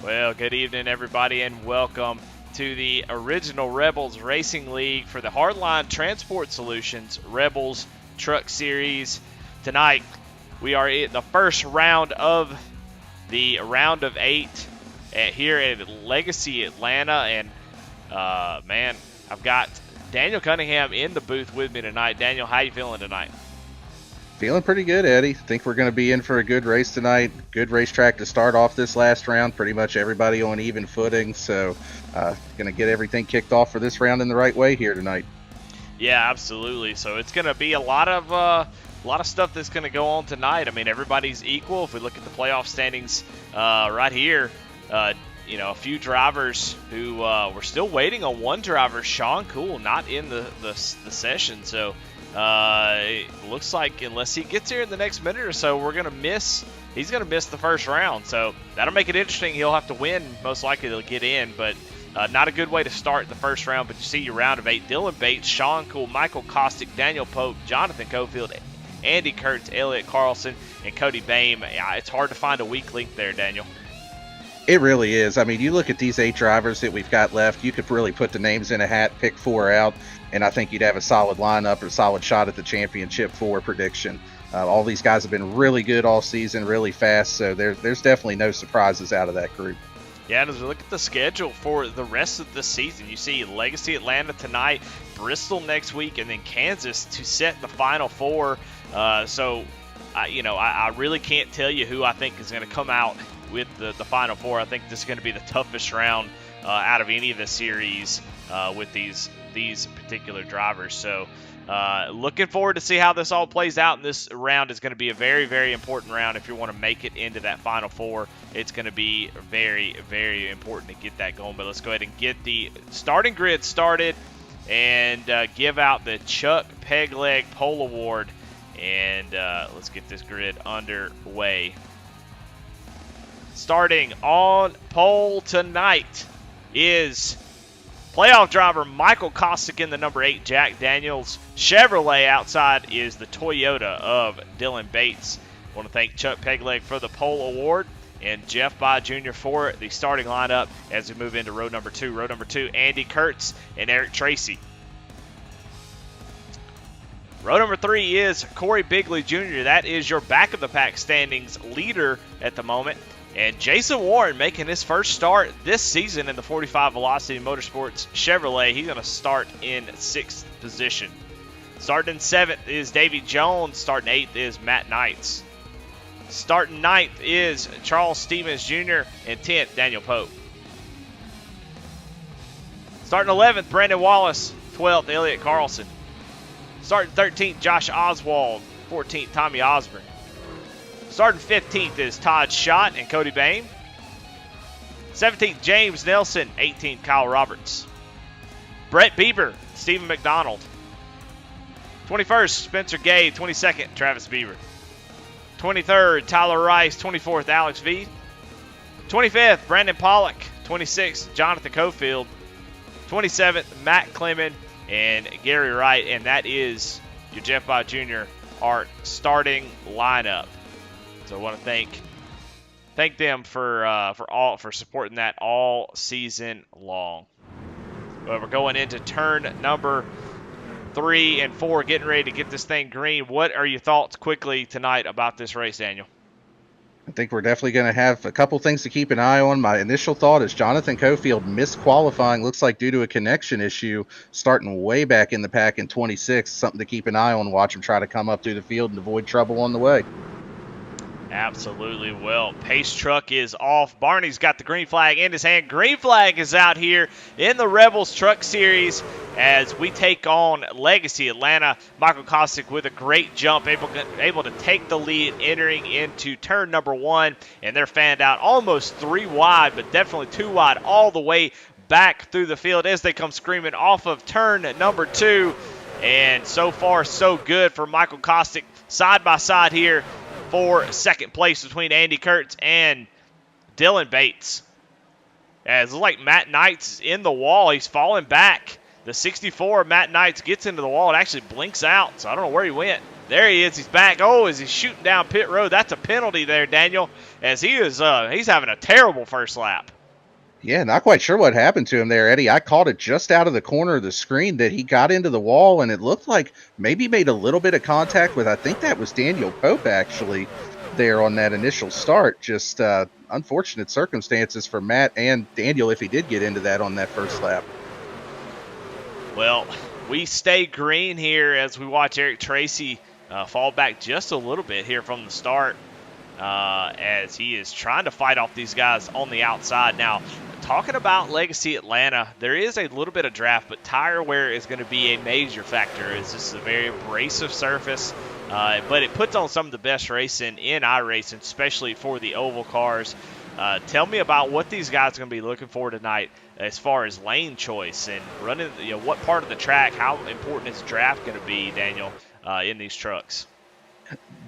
Well, good evening, everybody, and welcome to the original Rebels Racing League for the Hardline Transport Solutions Rebels Truck Series. Tonight, we are in the first round of the round of 8 here at Legacy Atlanta, and man, I've got Daniel Cunningham in the booth with me tonight. Daniel, how you feeling tonight? Feeling pretty good, Eddie. Think we're going to be in for a good race tonight. Good racetrack to start off this last round. Pretty much everybody on even footing. So, going to get everything kicked off for this round in the right way here tonight. Yeah, absolutely. So it's going to be a lot of stuff that's going to go on tonight. I mean, everybody's equal. If we look at the playoff standings right here, a few drivers who we're still waiting on. One driver, Sean Cool, not in the session. So it looks like unless he gets here in the next minute or so, he's going to miss the first round. So that'll make it interesting. He'll have to win, most likely to get in, but not a good way to start the first round. But you see your round of 8, Dylan Bates, Sean Cool, Michael Kostick, Daniel Pope, Jonathan Cofield, Andy Kurtz, Elliott Carlson, and Cody Bame. It's hard to find a weak link there, Daniel. It really is. I mean, you look at these 8 drivers that we've got left, you could really put the names in a hat, pick 4 out, and I think you'd have a solid lineup or a solid shot at the championship 4 prediction. All these guys have been really good all season, really fast, so there's definitely no surprises out of that group. Yeah, and as we look at the schedule for the rest of the season, you see Legacy Atlanta tonight, Bristol next week, and then Kansas to set the Final 4. I really can't tell you who I think is going to come out with the Final 4. I think this is going to be the toughest round out of any of the series with these particular drivers. So looking forward to see how this all plays out. And this round is going to be a very, very important round. If you want to make it into that Final 4, it's going to be very, very important to get that going. But let's go ahead and get the starting grid started and give out the Chuck Pegleg Pole Award. And let's get this grid underway. Starting on pole tonight is playoff driver Michael Kostick in the number 8 Jack Daniels Chevrolet. Outside is the Toyota of Dylan Bates. I want to thank Chuck Pegleg for the pole award and Jeff By Jr. for the starting lineup as we move into row number 2. Row number 2, Andy Kurtz and Eric Tracy. Row number 3 is Corey Bigley Jr. That is your back of the pack standings leader at the moment. And Jason Warren making his first start this season in the 45 Velocity Motorsports Chevrolet. He's going to start in 6th position. Starting in 7th is Davey Jones. Starting 8th is Matt Knights. Starting 9th is Charles Stevens Jr. And 10th, Daniel Pope. Starting 11th, Brandon Wallace. 12th, Elliott Carlson. Starting 13th, Josh Oswald. 14th, Tommy Osborne. Starting 15th is Todd Schott and Cody Bame. 17th, James Nelson. 18th, Kyle Roberts. Brett Bieber, Stephen McDonald. 21st, Spencer Gay. 22nd, Travis Bieber. 23rd, Tyler Rice. 24th, Alex V. 25th, Brandon Pollock. 26th, Jonathan Cofield. 27th, Matt Clement and Gary Wright. And that is your Jeff Bott Jr. Art starting lineup. So I want to thank them for supporting that all season long. Well, we're going into turn number 3 and 4, getting ready to get this thing green. What are your thoughts quickly tonight about this race, Daniel? I think we're definitely going to have a couple things to keep an eye on. My initial thought is Jonathan Cofield missed qualifying, looks like due to a connection issue, starting way back in the pack in 26. Something to keep an eye on. Watch him try to come up through the field and avoid trouble on the way. Absolutely. Well, pace truck is off. Barney's got the green flag in his hand. Green flag is out here in the Rebels Truck Series as we take on Legacy Atlanta. Michael Kostick with a great jump, able to take the lead entering into turn number 1, and they're fanned out almost 3 wide, but definitely 2 wide all the way back through the field as they come screaming off of turn number 2. And so far, so good for Michael Kostick. Side by side here for second place between Andy Kurtz and Dylan Bates. As it looks like Matt Knights is in the wall. He's falling back. The 64, Matt Knights, gets into the wall. It actually blinks out, so I don't know where he went. There he is. He's back. Oh, is he shooting down pit road? That's a penalty there, Daniel, as he is he's having a terrible first lap. Yeah, not quite sure what happened to him there, Eddie. I caught it just out of the corner of the screen that he got into the wall, and it looked like maybe made a little bit of contact with, I think that was Daniel Pope, actually, there on that initial start. Just unfortunate circumstances for Matt and Daniel if he did get into that on that first lap. Well, we stay green here as we watch Eric Tracy fall back just a little bit here from the start as he is trying to fight off these guys on the outside. Now, talking about Legacy Atlanta, there is a little bit of draft, but tire wear is going to be a major factor as this is a very abrasive surface, but it puts on some of the best racing in iRacing, especially for the oval cars. Tell me about what these guys are going to be looking for tonight as far as lane choice and running, what part of the track, how important is draft going to be, Daniel, in these trucks?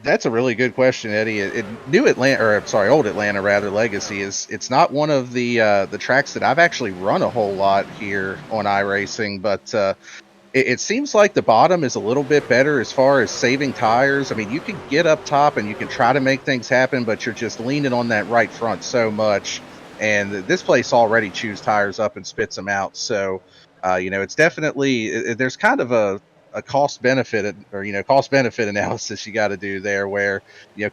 That's a really good question, Eddie. Old Atlanta rather, Legacy it's not one of the tracks that I've actually run a whole lot here on iRacing, but it seems like the bottom is a little bit better as far as saving tires. I mean, you can get up top and you can try to make things happen, but you're just leaning on that right front so much. And this place already chews tires up and spits them out. So, it's definitely, there's kind of a cost benefit analysis you got to do there where,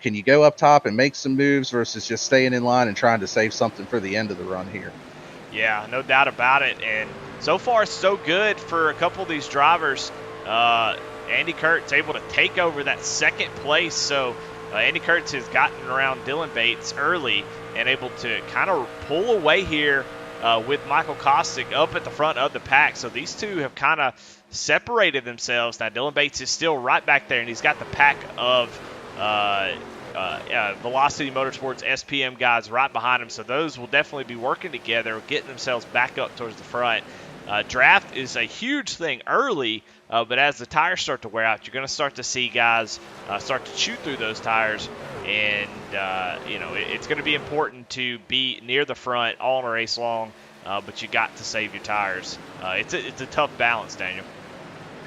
can you go up top and make some moves versus just staying in line and trying to save something for the end of the run here. Yeah, no doubt about it. And so far, so good for a couple of these drivers. Andy Kurtz able to take over that second place. So Andy Kurtz has gotten around Dylan Bates early and able to kind of pull away here with Michael Kostick up at the front of the pack. So these two have kind of separated themselves. Now Dylan Bates is still right back there, and he's got the pack of Velocity Motorsports SPM guys right behind him. So those will definitely be working together, getting themselves back up towards the front. Draft is a huge thing early, but as the tires start to wear out, you're going to start to see guys start to chew through those tires. And, it's going to be important to be near the front all race long, but you got to save your tires. It's a tough balance, Daniel.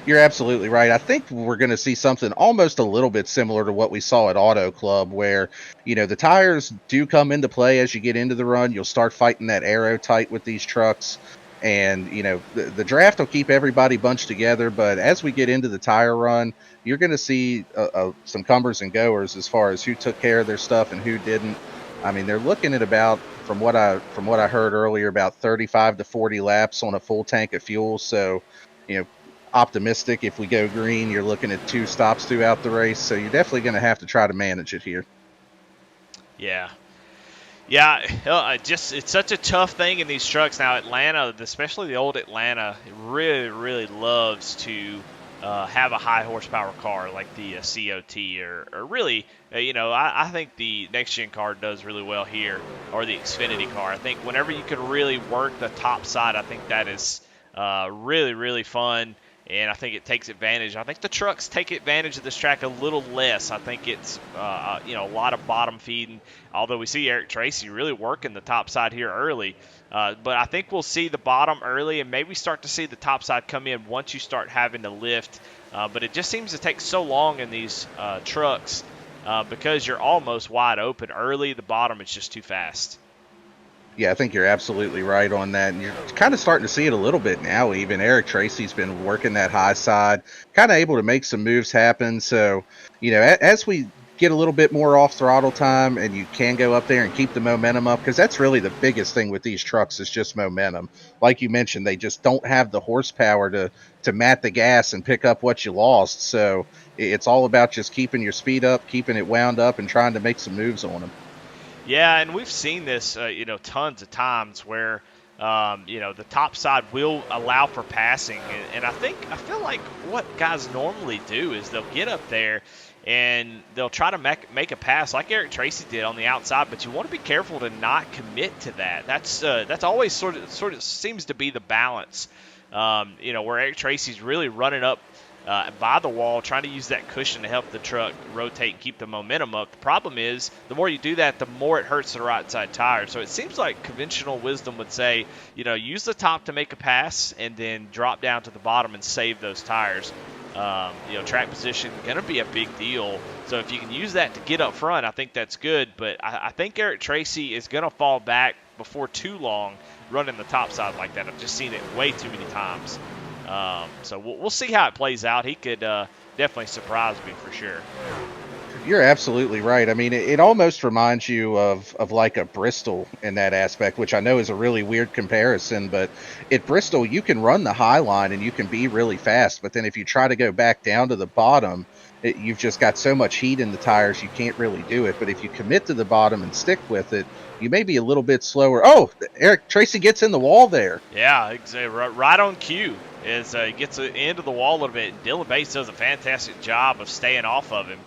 You're absolutely right. I think we're going to see something almost a little bit similar to what we saw at Auto Club where, the tires do come into play as you get into the run. You'll start fighting that aero tight with these trucks. And, the draft will keep everybody bunched together. But as we get into the tire run, you're going to see some comers and goers as far as who took care of their stuff and who didn't. I mean, they're looking at about, from what I heard earlier, about 35 to 40 laps on a full tank of fuel. So, optimistic if we go green, you're looking at 2 stops throughout the race. So you're definitely going to have to try to manage it here. Yeah, it's such a tough thing in these trucks. Now, Atlanta, especially the old Atlanta, really, really loves to have a high horsepower car like the COT or really, I think the next gen car does really well here, or the Xfinity car. I think whenever you can really work the top side, I think that is really, really fun. And I think it takes advantage. I think the trucks take advantage of this track a little less. I think it's, a lot of bottom feeding, although we see Eric Tracy really working the top side here early. But I think we'll see the bottom early and maybe start to see the top side come in once you start having to lift. But it just seems to take so long in these trucks because you're almost wide open early. The bottom is just too fast. Yeah, I think you're absolutely right on that. And you're kind of starting to see it a little bit now even. Eric Tracy's been working that high side, kind of able to make some moves happen. So, as we get a little bit more off throttle time and you can go up there and keep the momentum up, because that's really the biggest thing with these trucks is just momentum. Like you mentioned, they just don't have the horsepower to mat the gas and pick up what you lost. So it's all about just keeping your speed up, keeping it wound up, and trying to make some moves on them. Yeah, and we've seen this, tons of times where, the top side will allow for passing. And I feel like what guys normally do is they'll get up there and they'll try to make a pass like Eric Tracy did on the outside, but you want to be careful to not commit to that. That's always sort of seems to be the balance, where Eric Tracy's really running up by the wall, trying to use that cushion to help the truck rotate and keep the momentum up. The problem is, the more you do that, the more it hurts the right side tire. So it seems like conventional wisdom would say, use the top to make a pass and then drop down to the bottom and save those tires. Track position going to be a big deal. So if you can use that to get up front, I think that's good. But I think Eric Tracy is going to fall back before too long running the top side like that. I've just seen it way too many times. So we'll see how it plays out. He could definitely surprise me for sure. You're absolutely right. I mean, it almost reminds you of like a Bristol in that aspect, which I know is a really weird comparison. But at Bristol, you can run the high line and you can be really fast. But then if you try to go back down to the bottom, you've just got so much heat in the tires, you can't really do it. But if you commit to the bottom and stick with it, you may be a little bit slower. Oh, Eric Tracy gets in the wall there. Yeah, exactly. Right on cue. He gets into the wall a little bit. Dylan Bates does a fantastic job of staying off of him.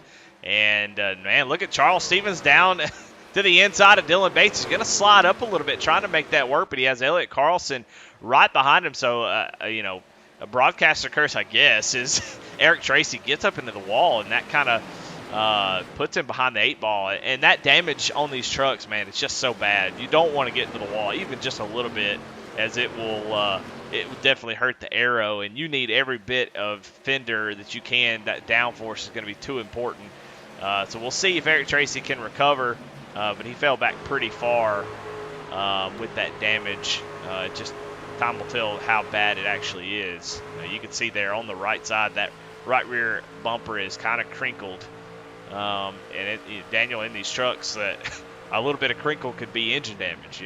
And, man, look at Charles Stevens down to the inside of Dylan Bates. He's going to slide up a little bit trying to make that work, but he has Elliott Carlson right behind him. So, a broadcaster curse, I guess, is Eric Tracy gets up into the wall, and that kind of puts him behind the 8 ball. And that damage on these trucks, man, it's just so bad. You don't want to get into the wall, even just a little bit, as it will definitely hurt the aero. And you need every bit of fender that you can. That downforce is going to be too important. So we'll see if Eric Tracy can recover, but he fell back pretty far with that damage. Just time will tell how bad it actually is. You can see there on the right side, that right rear bumper is kind of crinkled. And Daniel, in these trucks, that a little bit of crinkle could be engine damage,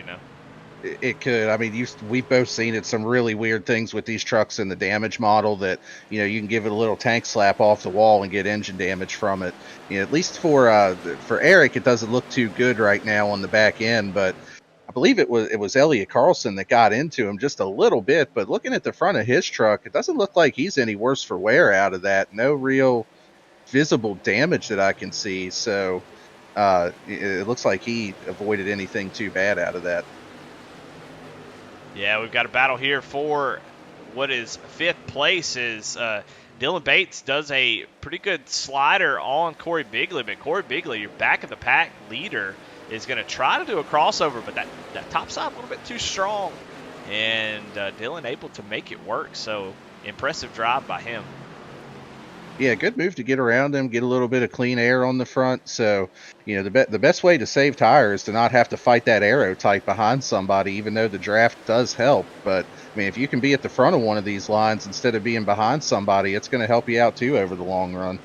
It could. I mean, we've both seen it. Some really weird things with these trucks in the damage model that, you can give it a little tank slap off the wall and get engine damage from it. At least for Eric, it doesn't look too good right now on the back end. But I believe it was Elliott Carlson that got into him just a little bit. But looking at the front of his truck, it doesn't look like he's any worse for wear out of that. No real visible damage that I can see. So it looks like he avoided anything too bad out of that. Yeah, we've got a battle here for what is 5th place. Dylan Bates does a pretty good slider on Corey Bigley, but Corey Bigley, your back of the pack leader, is going to try to do a crossover, but that top side a little bit too strong, and Dylan able to make it work. So impressive drive by him. Yeah, good move to get around him, get a little bit of clean air on the front. So, the best way to save tires is to not have to fight that aero tight behind somebody, even though the draft does help. But, I mean, if you can be at the front of one of these lines instead of being behind somebody, it's going to help you out, too, over the long run.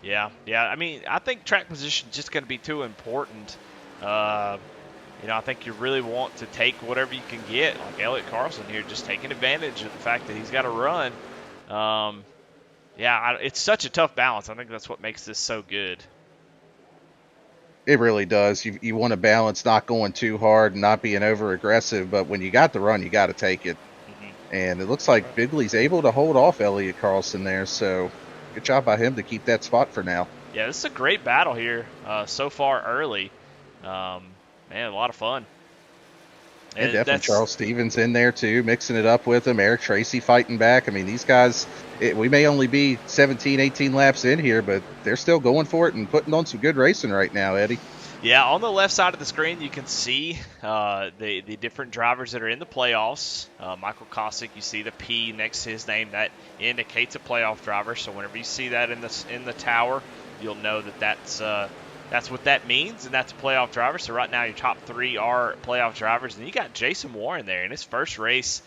Yeah. I mean, I think track position is just going to be too important. I think you really want to take whatever you can get, like Elliott Carlson here, just taking advantage of the fact that he's got to run. It's such a tough balance. I think that's what makes this so good. It really does. You want to balance not going too hard and not being over aggressive, but when you got the run, you got to take it. Mm-hmm. And it looks like Bigley's able to hold off Elliott Carlson there, so good job by him to keep that spot for now. Yeah, this is a great battle here so far early. Man, a lot of fun. And definitely Charles Stevens in there too, mixing it up with him. Eric Tracy fighting back. I mean, these guys, we may only be 17, 18 laps in here, but they're still going for it and putting on some good racing right now, Eddie. Yeah, on the left side of the screen, you can see the different drivers that are in the playoffs. Michael Kosick, you see the P next to his name. That indicates a playoff driver. So whenever you see that in the tower, you'll know that's what that means, and that's a playoff driver. So right now your top 3 are playoff drivers. And you got Jason Warren there in his first race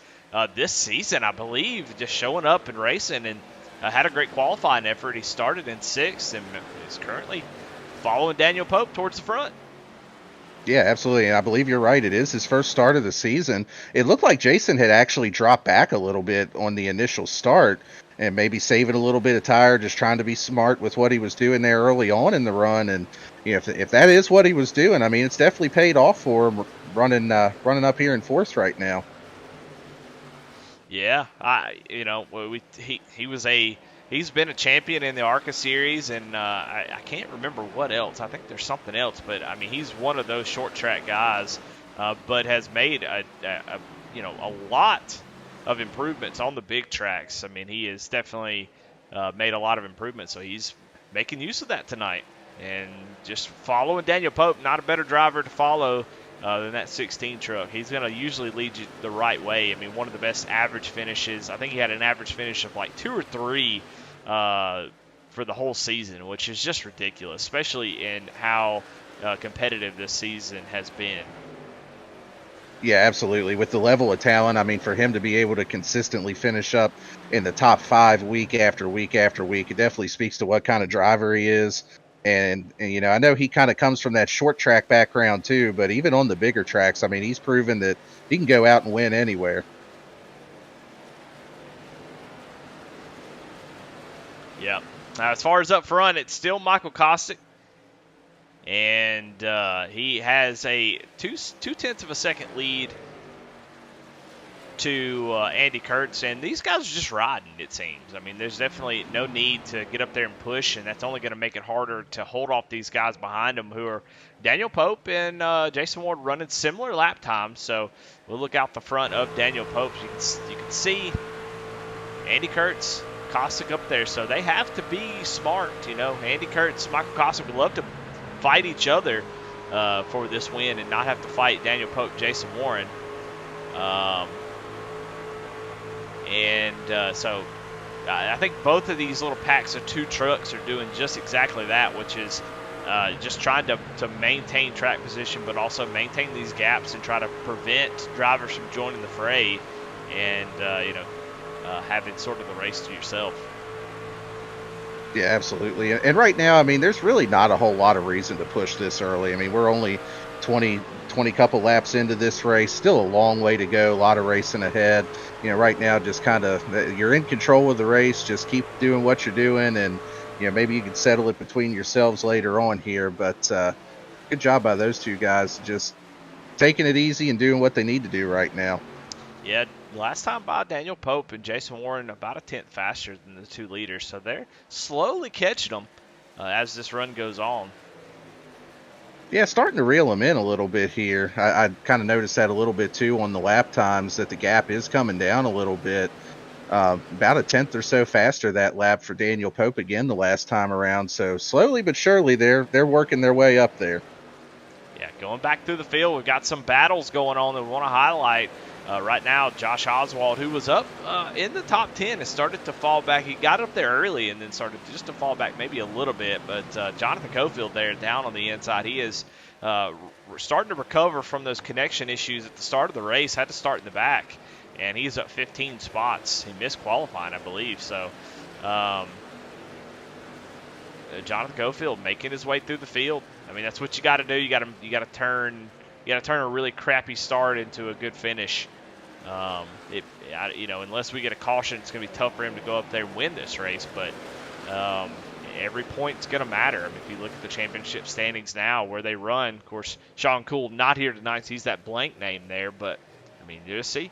this season, I believe, just showing up and racing, and had a great qualifying effort. He started in 6th and is currently following Daniel Pope towards the front. Yeah, absolutely. And I believe you're right. It is his first start of the season. It looked like Jason had actually dropped back a little bit on the initial start and maybe saving a little bit of tire, just trying to be smart with what he was doing there early on in the run. And if that is what he was doing, I mean, it's definitely paid off for him running up here in 4th right now. Yeah, he's been a champion in the ARCA series, and I can't remember what else. I think there's something else, but I mean, he's one of those short track guys, but has made a lot of improvements on the big tracks. I mean, he has definitely made a lot of improvements, so he's making use of that tonight. And just following Daniel Pope, not a better driver to follow than that 16 truck. He's going to usually lead you the right way. I mean, one of the best average finishes. I think he had an average finish of like 2 or 3 for the whole season, which is just ridiculous, especially in how competitive this season has been. Yeah, absolutely. With the level of talent, I mean, for him to be able to consistently finish up in the top 5 week after week after week, it definitely speaks to what kind of driver he is. And you know, I know he kind of comes from that short track background too, but even on the bigger tracks, I mean, he's proven that he can go out and win anywhere. Yeah. Now, as far as up front, it's still Michael Kostick. And he has a 2/10 of a second lead to Andy Kurtz, and these guys are just riding, it seems. I mean, there's definitely no need to get up there and push, and that's only going to make it harder to hold off these guys behind them, who are Daniel Pope and Jason Ward running similar lap times. So we'll look out the front of Daniel Pope. You can see Andy Kurtz, Kostick up there, so they have to be smart. You know, Andy Kurtz, Michael Kostick would love to fight each other for this win and not have to fight Daniel Pope, Jason Warren. So I think both of these little packs of 2 trucks are doing just exactly that, which is just trying to maintain track position, but also maintain these gaps and try to prevent drivers from joining the fray and, having sort of the race to yourself. Yeah, absolutely. And right now, I mean, there's really not a whole lot of reason to push this early. I mean, we're only 20 couple laps into this race, still a long way to go, a lot of racing ahead. You know, right now, just kind of, you're in control of the race, just keep doing what you're doing, and, you know, maybe you can settle it between yourselves later on here, but good job by those 2 guys, just taking it easy and doing what they need to do right now. Yeah, last time by Daniel Pope and Jason Warren about a 10th faster than the 2 leaders, so they're slowly catching them as this run goes on. Yeah, starting to reel them in a little bit here. I kind of noticed that a little bit too on the lap times, that the gap is coming down a little bit. About a 10th or so faster that lap for Daniel Pope again the last time around. So slowly but surely they're working their way up there. Yeah, going back through the field, we've got some battles going on that we want to highlight. Right now, Josh Oswald, who was up in the top 10, has started to fall back. He got up there early and then started just to fall back maybe a little bit. But Jonathan Cofield there down on the inside, he is starting to recover from those connection issues at the start of the race. Had to start in the back, and he's up 15 spots. He missed qualifying, I believe. So Jonathan Cofield making his way through the field. I mean, that's what you got to do. You got to turn a really crappy start into a good finish. Unless we get a caution, it's going to be tough for him to go up there and win this race. But every point's going to matter. I mean, if you look at the championship standings now, where they run, of course, Sean Cool not here tonight, so he's that blank name there. But I mean, you just see,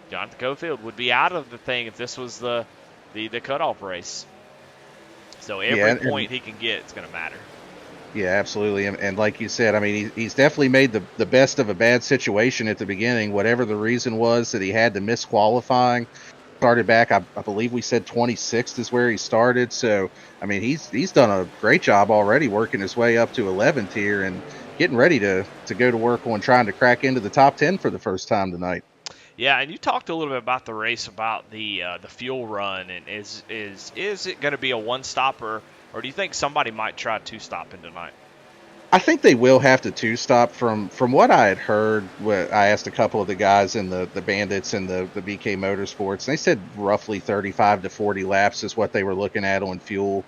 Jonathan Cofield would be out of the thing if this was the cutoff race. So every point he can get, it's going to matter. Yeah, absolutely. And like you said, I mean, he's definitely made the best of a bad situation at the beginning. Whatever the reason was that he had to miss qualifying, started back, I believe we said 26th is where he started. So, I mean, he's done a great job already working his way up to 11th here and getting ready to go to work on trying to crack into the top 10 for the first time tonight. Yeah, and you talked a little bit about the race, about the fuel run, and is it going to be a one-stopper? Or do you think somebody might try 2-stopping tonight? I think they will have to 2-stop. From what I had heard, I asked a couple of the guys in the Bandits and the BK Motorsports, and they said roughly 35 to 40 laps is what they were looking at on fuel.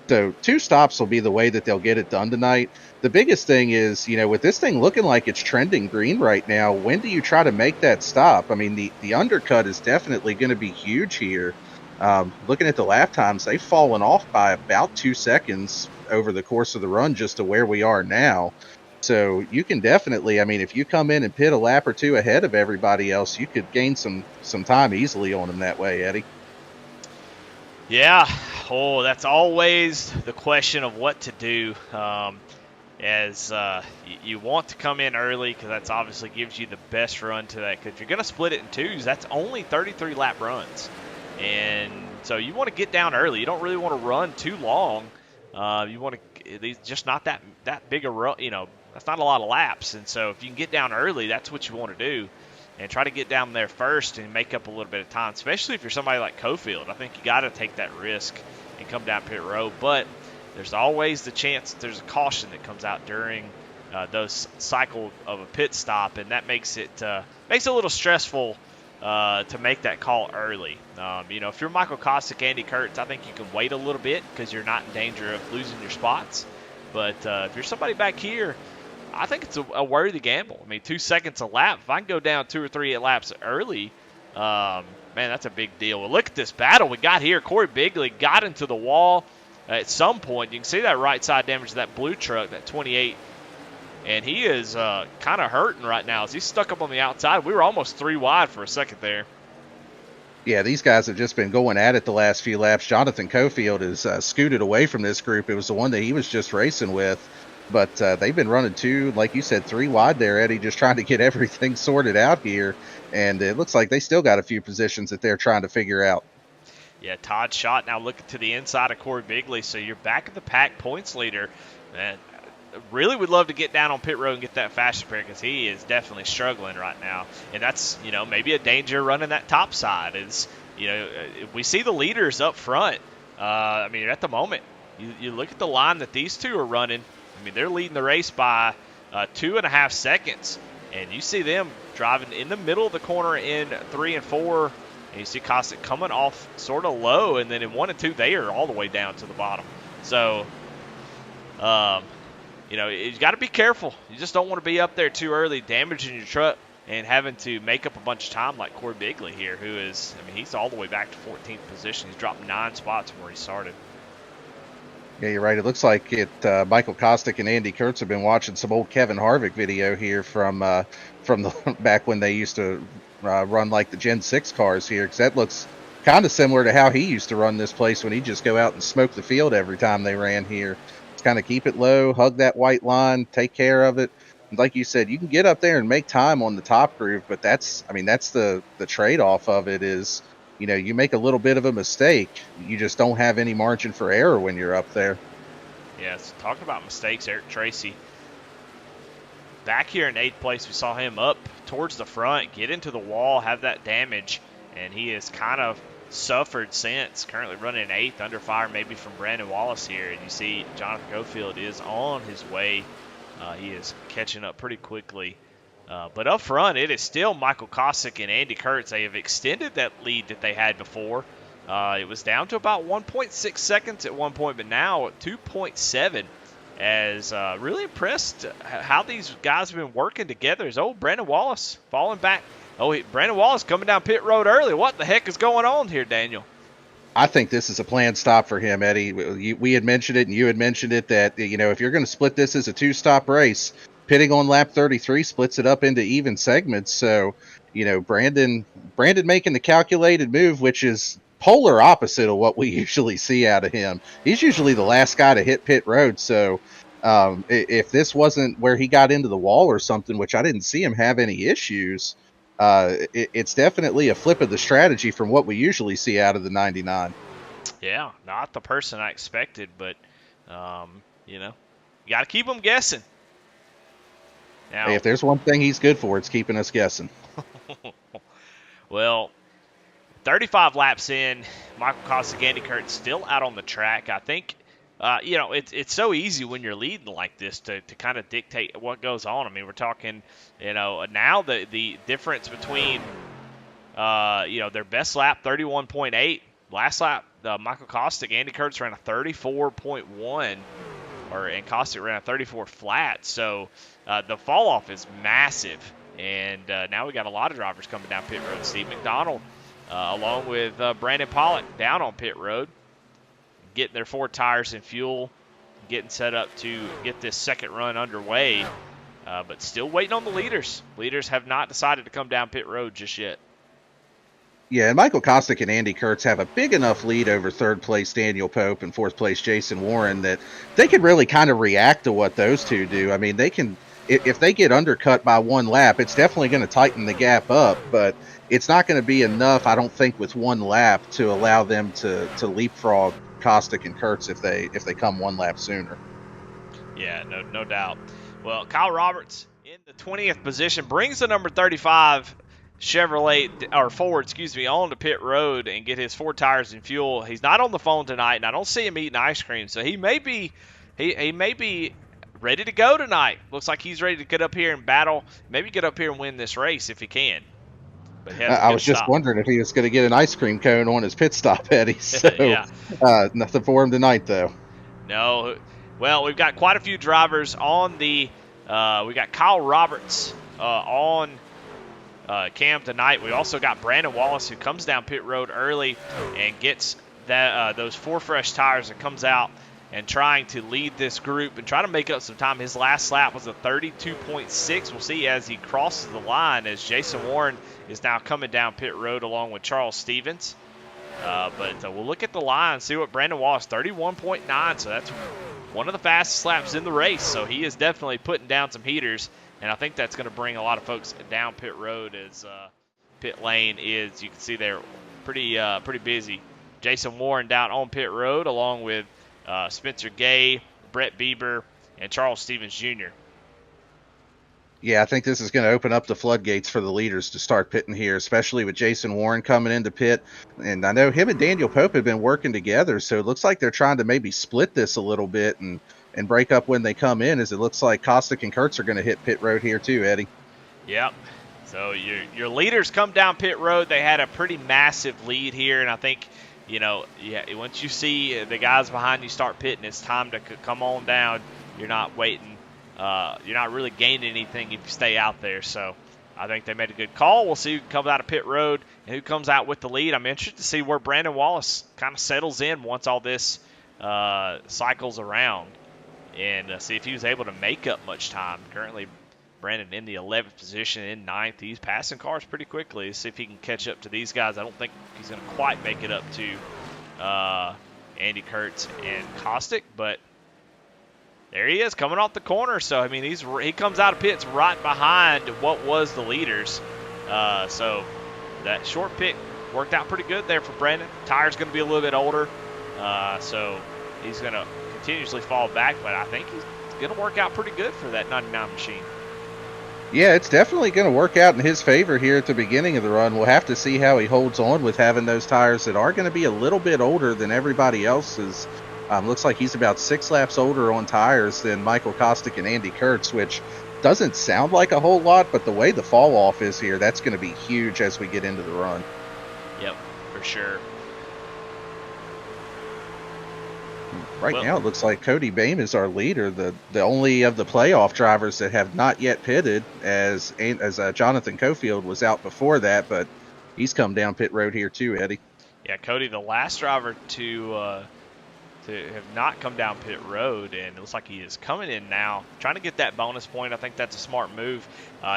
So 2 stops will be the way that they'll get it done tonight. The biggest thing is, you know, with this thing looking like it's trending green right now, when do you try to make that stop? I mean, the undercut is definitely going to be huge here. Looking at the lap times, they've fallen off by about 2 seconds over the course of the run just to where we are now. So you can definitely, I mean, if you come in and pit a lap or 2 ahead of everybody else, you could gain some time easily on them that way, Eddie. Yeah. Oh, that's always the question of what to do. You want to come in early because that's obviously gives you the best run to that. Because if you're going to split it in 2s, that's only 33 lap runs. And so you want to get down early. You don't really want to run too long. You want to just not that big a run, that's not a lot of laps. And so if you can get down early, that's what you want to do. And try to get down there first and make up a little bit of time, especially if you're somebody like Cofield. I think you got to take that risk and come down pit road. But there's always the chance that there's a caution that comes out during those cycle of a pit stop, and that makes it a little stressful to make that call early. If you're Michael Kostic, Andy Kurtz, I think you can wait a little bit because you're not in danger of losing your spots. But if you're somebody back here, I think it's a worthy gamble. I mean, 2 seconds a lap. If I can go down 2 or 3 laps early, man, that's a big deal. Well, look at this battle we got here. Corey Bigley got into the wall at some point. You can see that right side damage to that blue truck, that 28. And he is kind of hurting right now as he's stuck up on the outside. We were almost 3 wide for a second there. Yeah, these guys have just been going at it the last few laps. Jonathan Cofield is scooted away from this group. It was the one that he was just racing with. But they've been running 2, like you said, 3 wide there, Eddie, just trying to get everything sorted out here. And it looks like they still got a few positions that they're trying to figure out. Yeah, Todd Schott now looking to the inside of Corey Bigley. So you're back at the pack points leader. Man, really would love to get down on pit road and get that fast repair because he is definitely struggling right now. And that's, maybe a danger running that top side is, we see the leaders up front. At the moment, you look at the line that these two are running. I mean, they're leading the race by 2.5 seconds. And you see them driving in the middle of the corner in 3 and 4. And you see Kostic coming off sort of low. And then in 1 and 2, they are all the way down to the bottom. So, you got to be careful. You just don't want to be up there too early, damaging your truck and having to make up a bunch of time like Corey Bigley here, who is, he's all the way back to 14th position. He's dropped 9 spots from where he started. Yeah, you're right. It looks like Michael Kostic and Andy Kurtz have been watching some old Kevin Harvick video here from the back when they used to run like the Gen 6 cars here, because that looks kind of similar to how he used to run this place when he'd just go out and smoke the field every time they ran here. Just kind of keep it low, hug that white line, take care of it. And like you said, you can get up there and make time on the top groove, but that's the trade-off of it is, you make a little bit of a mistake, you just don't have any margin for error when you're up there. Yes, talking about mistakes, Eric Tracy. Back here in 8th place, we saw him up towards the front, get into the wall, have that damage, and he has kind of suffered since. Currently running 8th, under fire maybe from Brandon Wallace here. And you see Jonathan Cofield is on his way. He is catching up pretty quickly. But up front, it is still Michael Kostic and Andy Kurtz. They have extended that lead that they had before. It was down to about 1.6 seconds at one point, but now at 2.7. As really impressed how these guys have been working together. Is Brandon Wallace falling back. Brandon Wallace coming down pit road early. What the heck is going on here, Daniel? I think this is a planned stop for him, Eddie. We had mentioned it, and you had mentioned it, that if you're going to split this as a 2-stop race, pitting on lap 33 splits it up into even segments. So, Brandon making the calculated move, which is polar opposite of what we usually see out of him. He's usually the last guy to hit pit road. So, if this wasn't where he got into the wall or something, which I didn't see him have any issues, it's definitely a flip of the strategy from what we usually see out of the 99. Yeah, not the person I expected, but, you got to keep them guessing. Now, hey, if there's one thing he's good for, it's keeping us guessing. Well, 35 laps in, Michael Kostic, Andy Kurtz still out on the track. I think, it's so easy when you're leading like this to kind of dictate what goes on. I mean, we're talking, now the difference between, their best lap, 31.8. Last lap, Michael Kostic, Andy Kurtz ran a 34.1. And Kostic ran a 34 flat. So the fall off is massive. And now we got a lot of drivers coming down pit road. Steve McDonald, along with Brandon Pollock, down on pit road, getting their 4 tires and fuel, getting set up to get this second run underway. But still waiting on the leaders. Leaders have not decided to come down pit road just yet. Yeah, and Michael Kostic and Andy Kurtz have a big enough lead over 3rd place Daniel Pope and 4th place Jason Warren that they can really kind of react to what those two do. I mean, they can, if they get undercut by 1 lap, it's definitely going to tighten the gap up, but it's not going to be enough, I don't think, with 1 lap to allow them to leapfrog Kostic and Kurtz if they come 1 lap sooner. Yeah, no doubt. Well, Kyle Roberts in the 20th position brings the number 35 Chevrolet or Ford, on to pit road and get his 4 tires and fuel. He's not on the phone tonight, and I don't see him eating ice cream, so he may be ready to go tonight. Looks like he's ready to get up here and battle, maybe get up here and win this race if he can. But he has a I good was just stop. wondering if he was going to get an ice cream cone on his pit stop, Eddie. So Yeah. Nothing for him tonight, though. No. Well, we've got quite a few drivers on the. We got Kyle Roberts on cam tonight. We also got Brandon Wallace, who comes down pit road early and gets those 4 fresh tires and comes out and trying to lead this group and try to make up some time. His last lap was a 32.6. We'll see as he crosses the line as Jason Warren is now coming down pit road along with Charles Stevens. But we'll look at the line, see what Brandon Wallace, 31.9. So that's one of the fastest laps in the race. So he is definitely putting down some heaters. And I think that's going to bring a lot of folks down pit road as pit lane is, you can see there, pretty busy. Jason Warren down on pit road along with Spencer Gay, Brett Bieber, and Charles Stevens Jr. Yeah, I think this is going to open up the floodgates for the leaders to start pitting here, especially with Jason Warren coming into pit. And I know him and Daniel Pope have been working together, so it looks like they're trying to maybe split this a little bit and break up when they come in, as it looks like Kostick and Kurtz are going to hit pit road here too, Eddie. Yep. So your leaders come down pit road. They had a pretty massive lead here, and I think, once you see the guys behind you start pitting, it's time to come on down. You're not waiting. You're not really gaining anything if you stay out there. So I think they made a good call. We'll see who comes out of pit road and who comes out with the lead. I'm interested to see where Brandon Wallace kind of settles in once all this cycles around, and see if he was able to make up much time. Currently, Brandon in the 11th position, in 9th. He's passing cars pretty quickly. See if he can catch up to these guys. I don't think he's going to quite make it up to Andy Kurtz and Kostick, but there he is coming off the corner. So, I mean, he comes out of pits right behind what was the leaders. So that short pit worked out pretty good there for Brandon. Tire's going to be a little bit older, so he's going to continuously fall back, but I think he's going to work out pretty good for that 99 machine. Yeah, it's definitely going to work out in his favor here at the beginning of the run. We'll have to see how he holds on with having those tires that are going to be a little bit older than everybody else's. Looks like he's about 6 laps older on tires than Michael Kostick and Andy Kurtz, which doesn't sound like a whole lot, but the way the fall off is here, that's going to be huge as we get into the run. Yep, for sure. Right now, it looks like Cody Boehm is our leader, the only of the playoff drivers that have not yet pitted, as Jonathan Cofield was out before that, but he's come down pit road here too, Eddie. Yeah, Cody, the last driver to have not come down pit road, and it looks like he is coming in now, trying to get that bonus point. I think that's a smart move.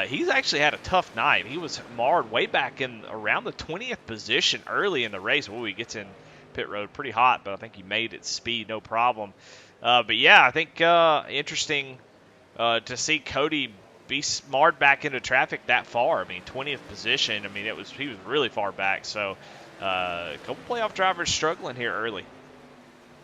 He's actually had a tough night. He was marred way back in around the 20th position early in the race. Ooh, he gets in pit road pretty hot, but I think he made it speed no problem. But yeah, I think interesting to see Cody be marred back into traffic that far. I mean, 20th position. I mean, he was really far back. So a couple playoff drivers struggling here early.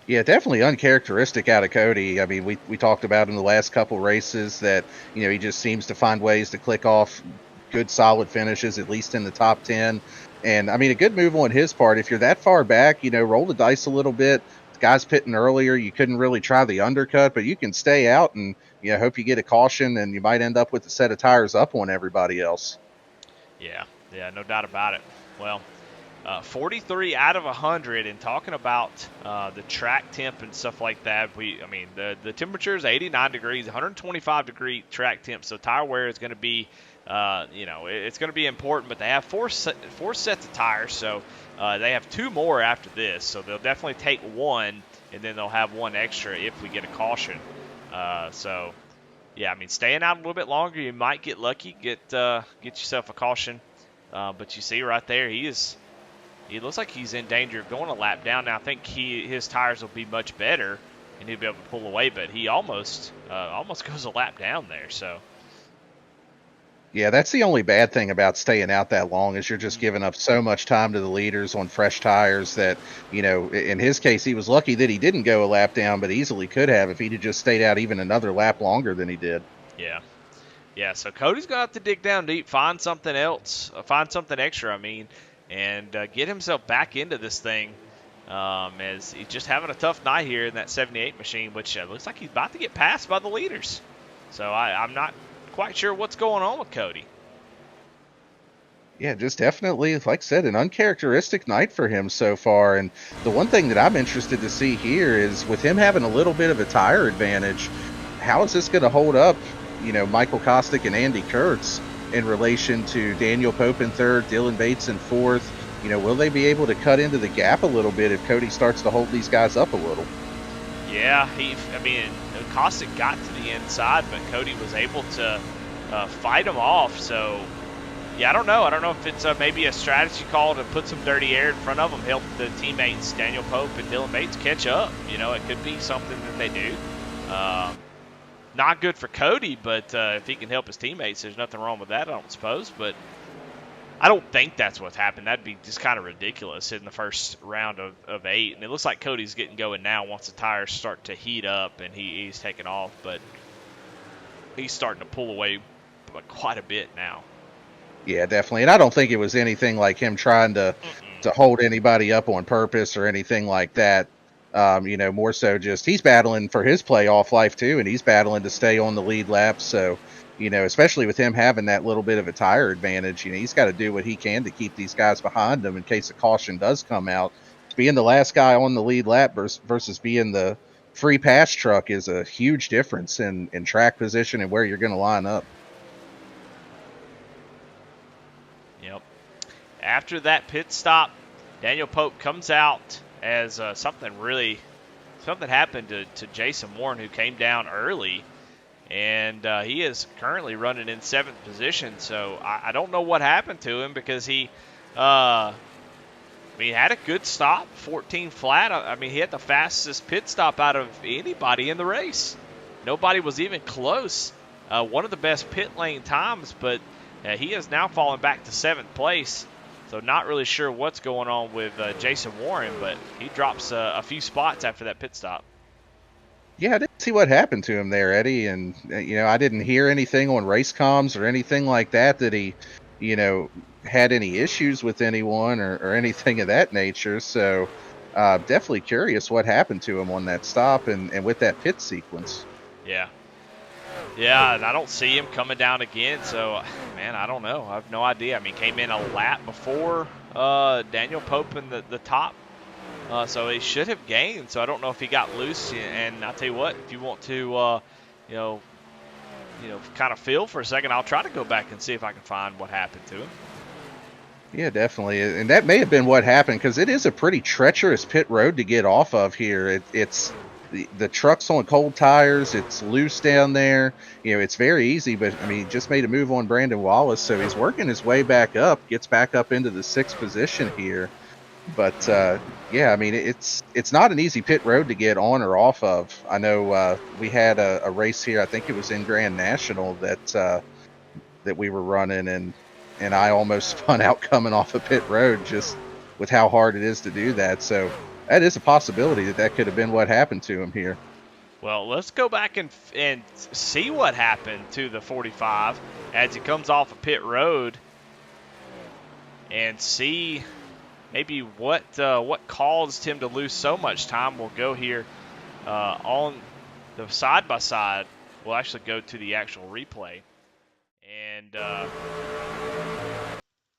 Yeah, definitely uncharacteristic out of Cody. I mean, we talked about in the last couple races that, he just seems to find ways to click off good solid finishes, at least in the top 10. And I mean, a good move on his part. If you're that far back, roll the dice a little bit. The guy's pitting earlier. You couldn't really try the undercut, but you can stay out and hope you get a caution, and you might end up with a set of tires up on everybody else. Yeah, no doubt about it. Well, 43 out of 100, and talking about the track temp and stuff like that, the temperature is 89 degrees, 125 degree track temp, so tire wear is going to be it's going to be important, but they have four sets of tires, so they have 2 more after this, so they'll definitely take 1, and then they'll have 1 extra if we get a caution. So, yeah, I mean, staying out a little bit longer, you might get lucky, get yourself a caution, but you see right there, he looks like he's in danger of going a lap down. Now, I think his tires will be much better, and he'll be able to pull away, but he almost goes a lap down there, so. Yeah, that's the only bad thing about staying out that long, is you're just giving up so much time to the leaders on fresh tires that, in his case, he was lucky that he didn't go a lap down, but easily could have if he'd have just stayed out even another lap longer than he did. Yeah. Yeah, so Cody's going to have to dig down deep, find something else, find something extra, and get himself back into this thing, as he's just having a tough night here in that 78 machine, which looks like he's about to get passed by the leaders. So I'm not quite sure what's going on with Cody. Yeah, just definitely, like I said, an uncharacteristic night for him so far. And the one thing that I'm interested to see here is with him having a little bit of a tire advantage, how is this going to hold up, Michael Kostick and Andy Kurtz in relation to Daniel Pope in third, Dylan Bates in fourth? Will they be able to cut into the gap a little bit if Cody starts to hold these guys up a little? Yeah, Kostick got to the inside, but Cody was able to fight him off. So, yeah, I don't know. I don't know if it's maybe a strategy call to put some dirty air in front of them, help the teammates Daniel Pope and Dylan Bates catch up. It could be something that they do. Not good for Cody, but if he can help his teammates, there's nothing wrong with that, I don't suppose. But I don't think that's what's happened. That'd be just kind of ridiculous in the first round of 8. And it looks like Cody's getting going now once the tires start to heat up and he's taking off. But he's starting to pull away quite a bit now. Yeah, definitely. And I don't think it was anything like him trying to hold anybody up on purpose or anything like that. More so just he's battling for his playoff life too, and he's battling to stay on the lead lap. So, especially with him having that little bit of a tire advantage, he's got to do what he can to keep these guys behind him in case a caution does come out. Being the last guy on the lead lap versus being the free pass truck is a huge difference in track position and where you're going to line up. Yep. After that pit stop, Daniel Pope comes out as something happened to Jason Warren, who came down early, and he is currently running in 7th position. So I don't know what happened to him because he had a good stop, 14 flat. He had the fastest pit stop out of anybody in the race. Nobody was even close. One of the best pit lane times, but he has now fallen back to 7th place. So not really sure what's going on with Jason Warren, but he drops a few spots after that pit stop. Yeah, I didn't see what happened to him there, Eddie. And, I didn't hear anything on race comms or anything like that he, had any issues with anyone or anything of that nature. So definitely curious what happened to him on that stop and with that pit sequence. Yeah. Yeah, and I don't see him coming down again, so, man, I don't know. I have no idea. Came in a lap before Daniel Pope in the top, so he should have gained. So I don't know if he got loose, and I'll tell you what, if you want to, kind of feel for a second, I'll try to go back and see if I can find what happened to him. Yeah, definitely, and that may have been what happened because it is a pretty treacherous pit road to get off of here. It's the truck's on cold tires. It's loose down there. It's very easy, but he just made a move on Brandon Wallace, so he's working his way back up, gets back up into the 6th position here. But it's not an easy pit road to get on or off of. I know we had a race here. I think it was in Grand National that we were running, and I almost spun out coming off a pit road just with how hard it is to do that. So that is a possibility that could have been what happened to him here. Well, let's go back and see what happened to the 45 as he comes off a pit road and see maybe what caused him to lose so much time. We'll go here on the side-by-side. We'll actually go to the actual replay and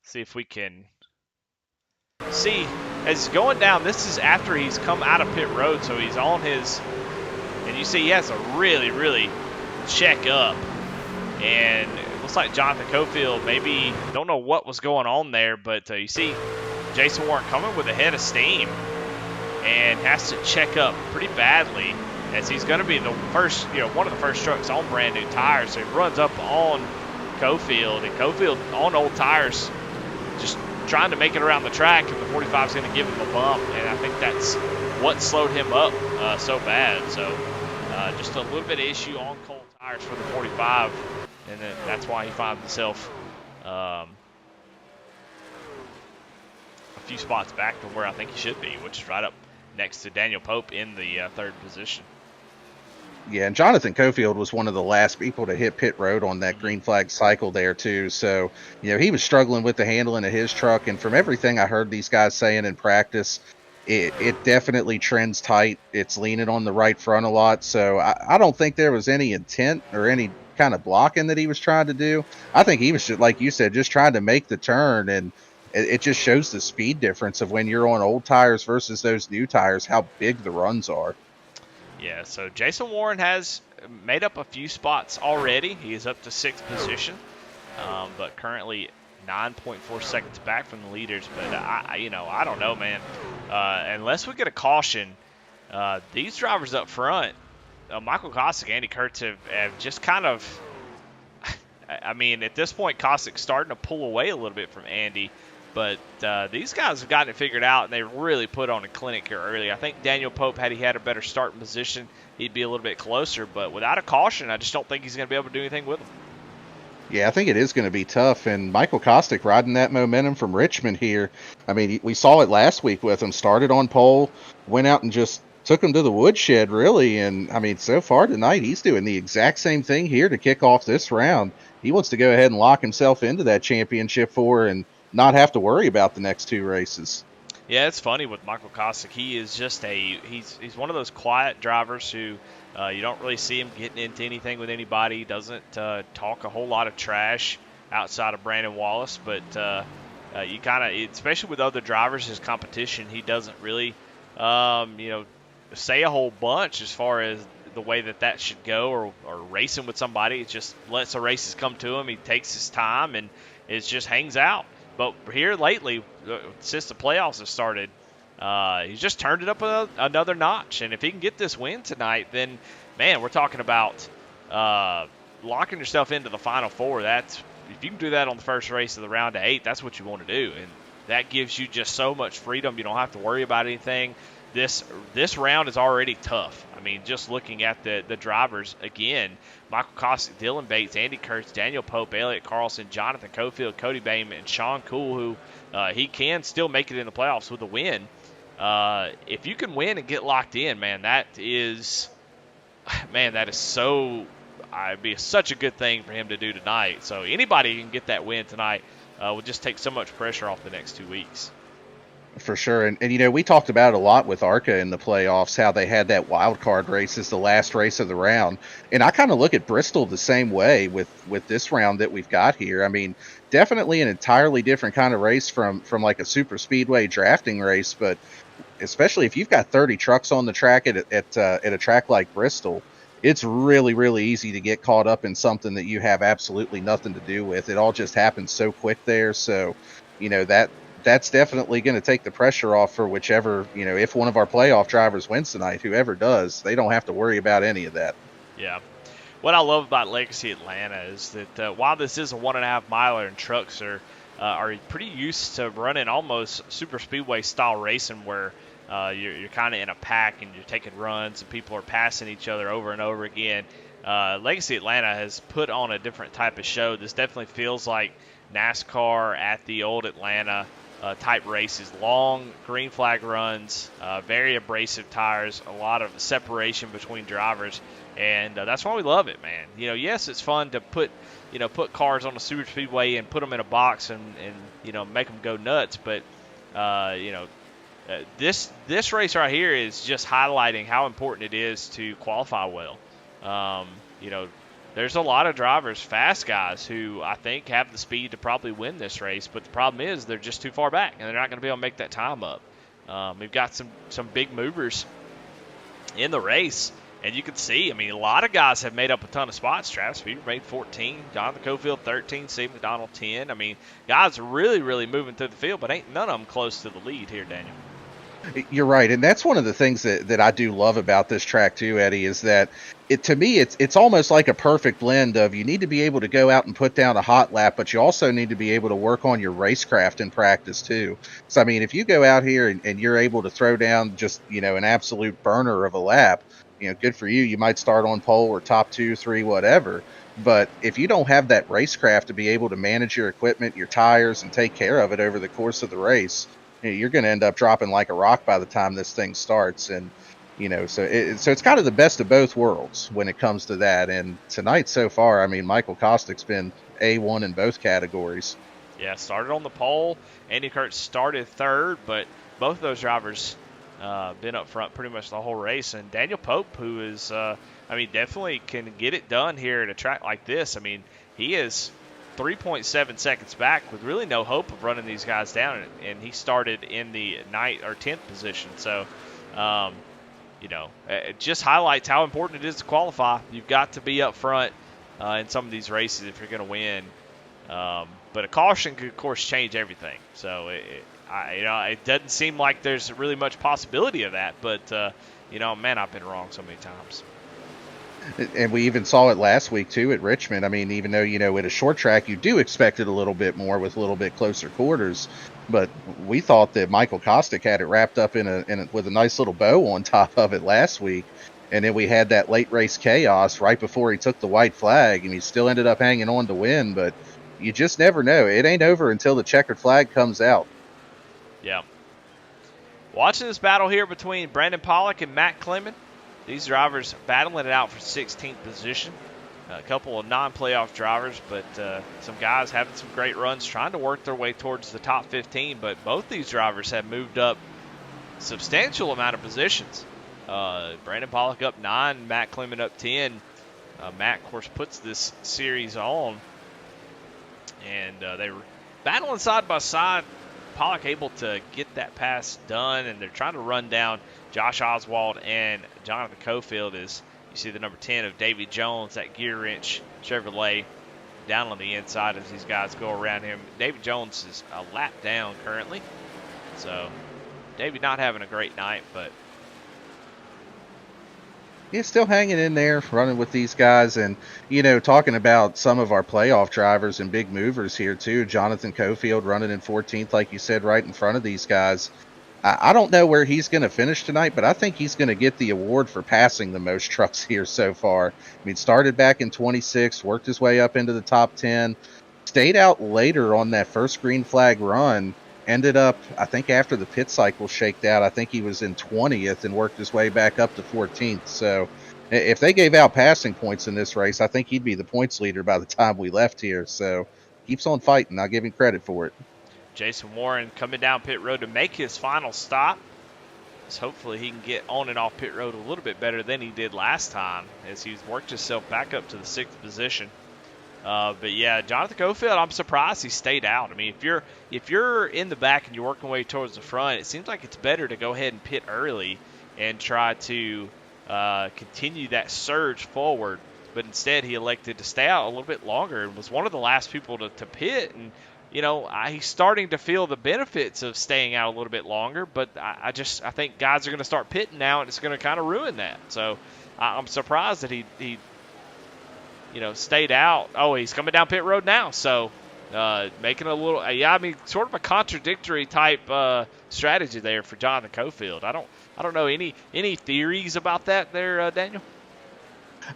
see if we can see as he's going down. This is after he's come out of pit road, so he's on his, and you see he has to really check up, and it looks like Jonathan Cofield maybe don't know what was going on there, but you see Jason Warren coming with a head of steam and has to check up pretty badly as he's going to be the first, one of the first trucks on brand new tires. So he runs up on Cofield, and Cofield on old tires just trying to make it around the track, and the 45 is going to give him a bump, and I think that's what slowed him up so bad. So just a little bit of issue on cold tires for the 45, and then that's why he finds himself a few spots back from where I think he should be, which is right up next to Daniel Pope in the 3rd position. Yeah, and Jonathan Cofield was one of the last people to hit pit road on that Mhm. green flag cycle there too. So, he was struggling with the handling of his truck. And from everything I heard these guys saying in practice, it definitely trends tight. It's leaning on the right front a lot. So I don't think there was any intent or any kind of blocking that he was trying to do. I think he was just, like you said, just trying to make the turn. And it just shows the speed difference of when you're on old tires versus those new tires, how big the runs are. Yeah, so Jason Warren has made up a few spots already. He is up to sixth position, but currently 9.4 seconds back from the leaders. But I don't know, man. Unless we get a caution, these drivers up front, Michael Kosick, Andy Kurtz have just kind of. I mean, at this point, Kosick's starting to pull away a little bit from Andy. But these guys have gotten it figured out, and they really put on a clinic here early. I think Daniel Pope, had he had a better starting position, he'd be a little bit closer. But without a caution, I just don't think he's going to be able to do anything with them. Yeah, I think it is going to be tough. And Michael Kostick riding that momentum from Richmond here. I mean, we saw it last week with him. Started on pole, went out and just took him to the woodshed, really. And I mean, so far tonight, he's doing the exact same thing here to kick off this round. He wants to go ahead and lock himself into that championship four and not have to worry about the next two races. Yeah, it's funny with Michael Kosick. He is just he's one of those quiet drivers who you don't really see him getting into anything with anybody. He doesn't talk a whole lot of trash outside of Brandon Wallace, but you kind of, especially with other drivers, his competition, he doesn't really say a whole bunch as far as the way that should go, or racing with somebody. It just lets the races come to him. He takes his time and it just hangs out. But here lately, since the playoffs have started, he's just turned it up another notch. And if he can get this win tonight, then, man, we're talking about locking yourself into the Final Four. If you can do that on the first race of the round of 8, that's what you want to do. And that gives you just so much freedom. You don't have to worry about anything. This round is already tough. I mean, just looking at the drivers again, Michael Kosick, Dylan Bates, Andy Kurtz, Daniel Pope, Elliott Carlson, Jonathan Cofield, Cody Bateman, and Sean Cool, who he can still make it in the playoffs with a win. If you can win and get locked in, man, that is so. It'd be such a good thing for him to do tonight. So anybody who can get that win tonight will just take so much pressure off the next 2 weeks. For sure. And we talked about it a lot with ARCA in the playoffs, how they had that wild card race as the last race of the round. And I kind of look at Bristol the same way with this round that we've got here. I mean, definitely an entirely different kind of race from like a super speedway drafting race, but especially if you've got 30 trucks on the track at a track like Bristol, it's really, really easy to get caught up in something that you have absolutely nothing to do with. It all just happens so quick there. So, that's definitely going to take the pressure off for whichever, if one of our playoff drivers wins tonight, whoever does, they don't have to worry about any of that. Yeah. What I love about Legacy Atlanta is that while this is a 1.5 miler and trucks are pretty used to running almost super speedway style racing where you're kind of in a pack and you're taking runs and people are passing each other over and over again. Legacy Atlanta has put on a different type of show. This definitely feels like NASCAR at the old Atlanta type races, long green flag runs, very abrasive tires, a lot of separation between drivers, and that's why we love it, man. Yes, it's fun to put cars on a super speedway and put them in a box and make them go nuts, but this race right here is just highlighting how important it is to qualify well. There's a lot of drivers, fast guys, who I think have the speed to probably win this race, but the problem is they're just too far back, and they're not going to be able to make that time up. We've got some big movers in the race, and you can see, a lot of guys have made up a ton of spots. Travis Beaver made 14, Jonathan Cofield 13, Steve McDonald 10. Guys are really, really moving through the field, but ain't none of them close to the lead here, Daniel. You're right, and that's one of the things that I do love about this track too, Eddie, is that to me it's almost like a perfect blend of, you need to be able to go out and put down a hot lap, but you also need to be able to work on your racecraft in practice too. So if you go out here and you're able to throw down just an absolute burner of a lap, good for you. You might start on pole or top 2, 3, whatever. But if you don't have that racecraft to be able to manage your equipment, your tires, and take care of it over the course of the race, you're going to end up dropping like a rock by the time this thing starts. And So it's kind of the best of both worlds when it comes to that. And tonight so far, I mean, Michael Kostick's been A1 in both categories. Yeah, started on the pole. Andy Kurtz started third, but both of those drivers been up front pretty much the whole race. And Daniel Pope, who is, definitely can get it done here at a track like this. I mean, he is 3.7 seconds back with really no hope of running these guys down. And he started in the 9th or 10th position. So, it just highlights how important it is to qualify. You've got to be up front in some of these races if you're going to win. But a caution could, of course, change everything. So, it doesn't seem like there's really much possibility of that. But, I've been wrong so many times. And we even saw it last week, too, at Richmond. I mean, even though, at a short track, you do expect it a little bit more with a little bit closer quarters. But we thought that Michael Kostick had it wrapped up with a nice little bow on top of it last week. And then we had that late race chaos right before he took the white flag, and he still ended up hanging on to win. But you just never know. It ain't over until the checkered flag comes out. Yeah. Watching this battle here between Brandon Pollock and Matt Clement. These drivers battling it out for 16th position. A couple of non-playoff drivers, but some guys having some great runs, trying to work their way towards the top 15. But both these drivers have moved up substantial amount of positions. Brandon Pollock up 9, Matt Clement up 10. Matt, of course, puts this series on. And they were battling side by side. Pollock able to get that pass done, and they're trying to run down Josh Oswald and Jonathan Cofield. As you see the number 10 of Davy Jones, that gear wrench Chevrolet, down on the inside as these guys go around him. Davy Jones is a lap down currently. So Davy not having a great night, but he's still hanging in there, running with these guys. And, talking about some of our playoff drivers and big movers here, too. Jonathan Cofield running in 14th, like you said, right in front of these guys. I don't know where he's going to finish tonight, but I think he's going to get the award for passing the most trucks here so far. I mean, started back in 26, worked his way up into the top 10, stayed out later on that first green flag run, ended up, I think after the pit cycle shaked out, I think he was in 20th and worked his way back up to 14th. So if they gave out passing points in this race, I think he'd be the points leader by the time we left here. So keeps on fighting. I'll give him credit for it. Jason Warren coming down pit road to make his final stop. So hopefully he can get on and off pit road a little bit better than he did last time as he's worked himself back up to the 6th position. But yeah, Jonathan Cofield, I'm surprised he stayed out. I mean, if you're in the back and you're working way towards the front, it seems like it's better to go ahead and pit early and try to continue that surge forward. But instead, he elected to stay out a little bit longer and was one of the last people to pit. And he's starting to feel the benefits of staying out a little bit longer. But I think guys are going to start pitting now, and it's going to kind of ruin that. So I'm surprised that he stayed out. Oh, he's coming down pit road now. So making a little, sort of a contradictory type strategy there for Jonathan Cofield. I don't know any theories about that there, Daniel.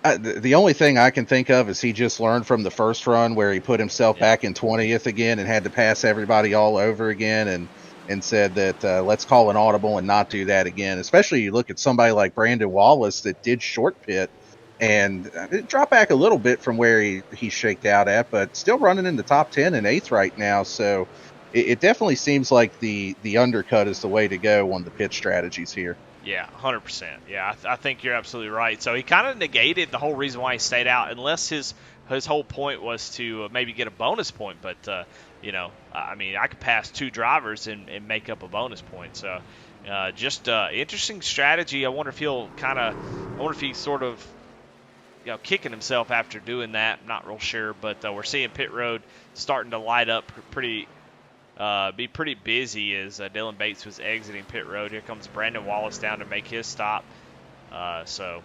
The only thing I can think of is he just learned from the first run where he put himself back in 20th again and had to pass everybody all over again, and said that let's call an audible and not do that again. Especially you look at somebody like Brandon Wallace that did short pit and drop back a little bit from where he shaked out at, but still running in the top 10 and 8th right now. So it definitely seems like the undercut is the way to go on the pit strategies here. Yeah, 100%. Yeah, I think you're absolutely right. So he kind of negated the whole reason why he stayed out, unless his whole point was to maybe get a bonus point. But, I could pass 2 drivers and make up a bonus point. So just interesting strategy. I wonder if he's sort of kicking himself after doing that. I'm not real sure, but we're seeing pit road starting to light up be pretty busy as Dylan Bates was exiting pit road. Here comes Brandon Wallace down to make his stop. So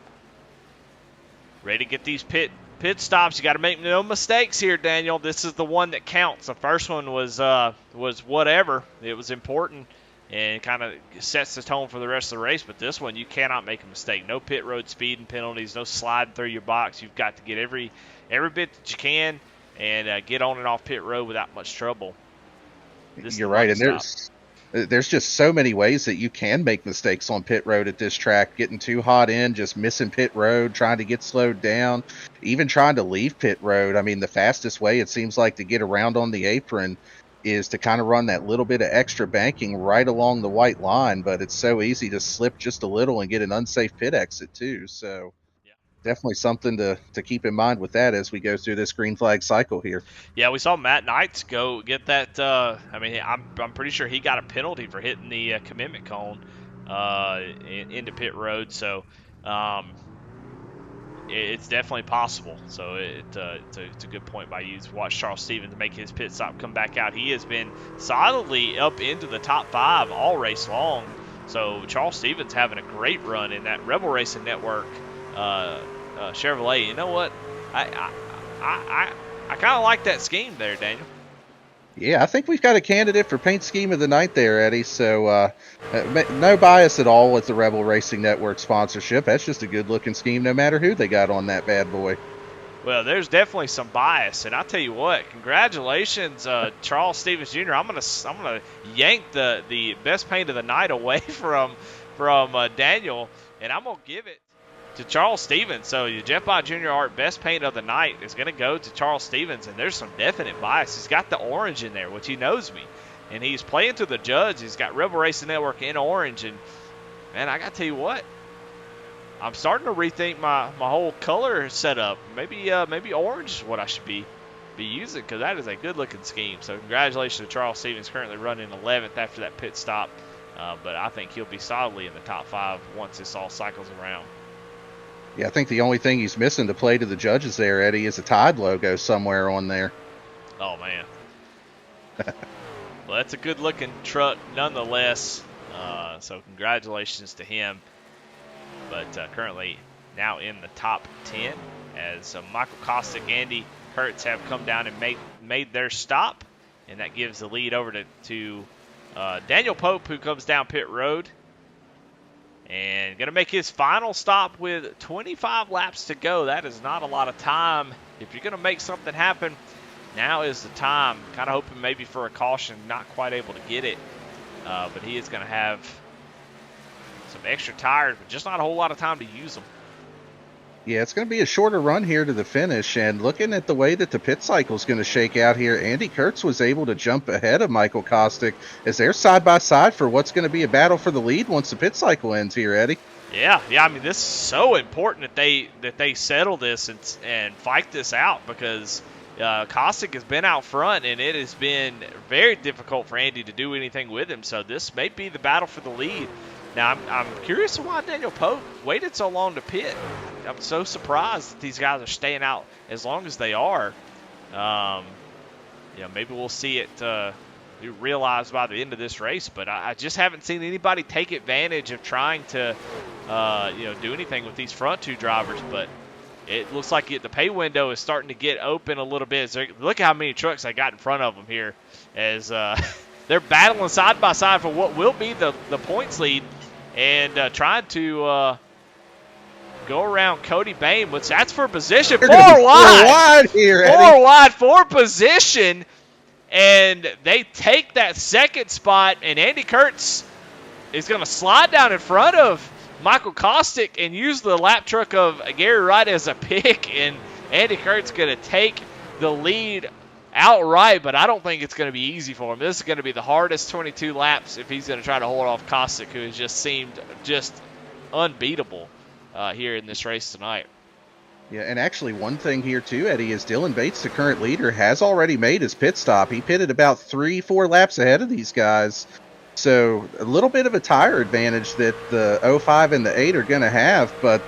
ready to get these pit stops. You got to make no mistakes here, Daniel. This is the one that counts. The first one was whatever. It was important and kind of sets the tone for the rest of the race. But this one, you cannot make a mistake. No pit road speeding penalties, no sliding through your box. You've got to get every bit that you can and get on and off pit road without much trouble. You're right, and There's just so many ways that you can make mistakes on pit road at this track. Getting too hot in, just missing pit road, trying to get slowed down, even trying to leave pit road. I mean, the fastest way it seems like to get around on the apron is to kind of run that little bit of extra banking right along the white line, but it's so easy to slip just a little and get an unsafe pit exit too. So definitely something to keep in mind with that as we go through this green flag cycle here. Yeah, we saw Matt Knights go get that. I mean, I'm pretty sure he got a penalty for hitting the commitment cone into pit road. So it's definitely possible. So it's a good point by you to watch Charles Stevens make his pit stop, come back out. He has been solidly up into the top 5 all race long. So Charles Stevens having a great run in that Rebel Racing Network Chevrolet. You know what? I kind of like that scheme there, Daniel. Yeah, I think we've got a candidate for paint scheme of the night there, Eddie. So no bias at all with the Rebel Racing Network sponsorship. That's just a good-looking scheme no matter who they got on that bad boy. Well, there's definitely some bias, and I'll tell you what, congratulations, Charles Stevens Jr. I'm gonna yank the best paint of the night away from Daniel, and I'm gonna give it to Charles Stevens. So your Jeff Bott Jr. Art best paint of the night is going to go to Charles Stevens, and there's some definite bias. He's got the orange in there, which he knows me, and he's playing to the judge. He's got Rebel Racing Network in orange, and man, I got to tell you what, I'm starting to rethink my whole color setup. Maybe orange is what I should be using, because that is a good looking scheme. So congratulations to Charles Stevens, currently running 11th after that pit stop, but I think he'll be solidly in the top 5 once this all cycles around. Yeah, I think the only thing he's missing to play to the judges there, Eddie, is a Tide logo somewhere on there. Oh, man. Well, that's a good-looking truck nonetheless, so congratulations to him. But currently now in the top 10 as Michael Kostick, Andy Kurtz have come down and made their stop, and that gives the lead over to Daniel Pope, who comes down pit road. And going to make his final stop with 25 laps to go. That is not a lot of time. If you're going to make something happen, now is the time. Kind of hoping maybe for a caution, not quite able to get it. But he is going to have some extra tires, but just not a whole lot of time to use them. Yeah, it's going to be a shorter run here to the finish, and looking at the way that the pit cycle is going to shake out here, Andy Kurtz was able to jump ahead of Michael Kostick as they're side by side for what's going to be a battle for the lead once the pit cycle ends here, Eddie. Yeah. I mean, this is so important that they settle this and fight this out, because Kostick has been out front, and it has been very difficult for Andy to do anything with him. So this may be the battle for the lead. Now, I'm curious why Daniel Pope waited so long to pit. I'm so surprised that these guys are staying out as long as they are. Maybe we'll see it realized by the end of this race, but I just haven't seen anybody take advantage of trying to do anything with these front 2 drivers. But it looks like the pay window is starting to get open a little bit. Look at how many trucks they got in front of them here as they're battling side by side for what will be the points lead, and trying to go around Cody Bain, which that's for position. 4 wide here, Eddie. 4 wide for position, and they take that second spot, and Andy Kurtz is going to slide down in front of Michael Kostick and use the lap truck of Gary Wright as a pick, and Andy Kurtz going to take the lead outright, but I don't think it's going to be easy for him. This is going to be the hardest 22 laps if he's going to try to hold off Kostick, who has just seemed just unbeatable here in this race tonight. Yeah, and actually one thing here too, Eddie, is Dylan Bates, the current leader, has already made his pit stop. He pitted about 3-4 laps ahead of these guys. So a little bit of a tire advantage that the 05 and the 8 are going to have, but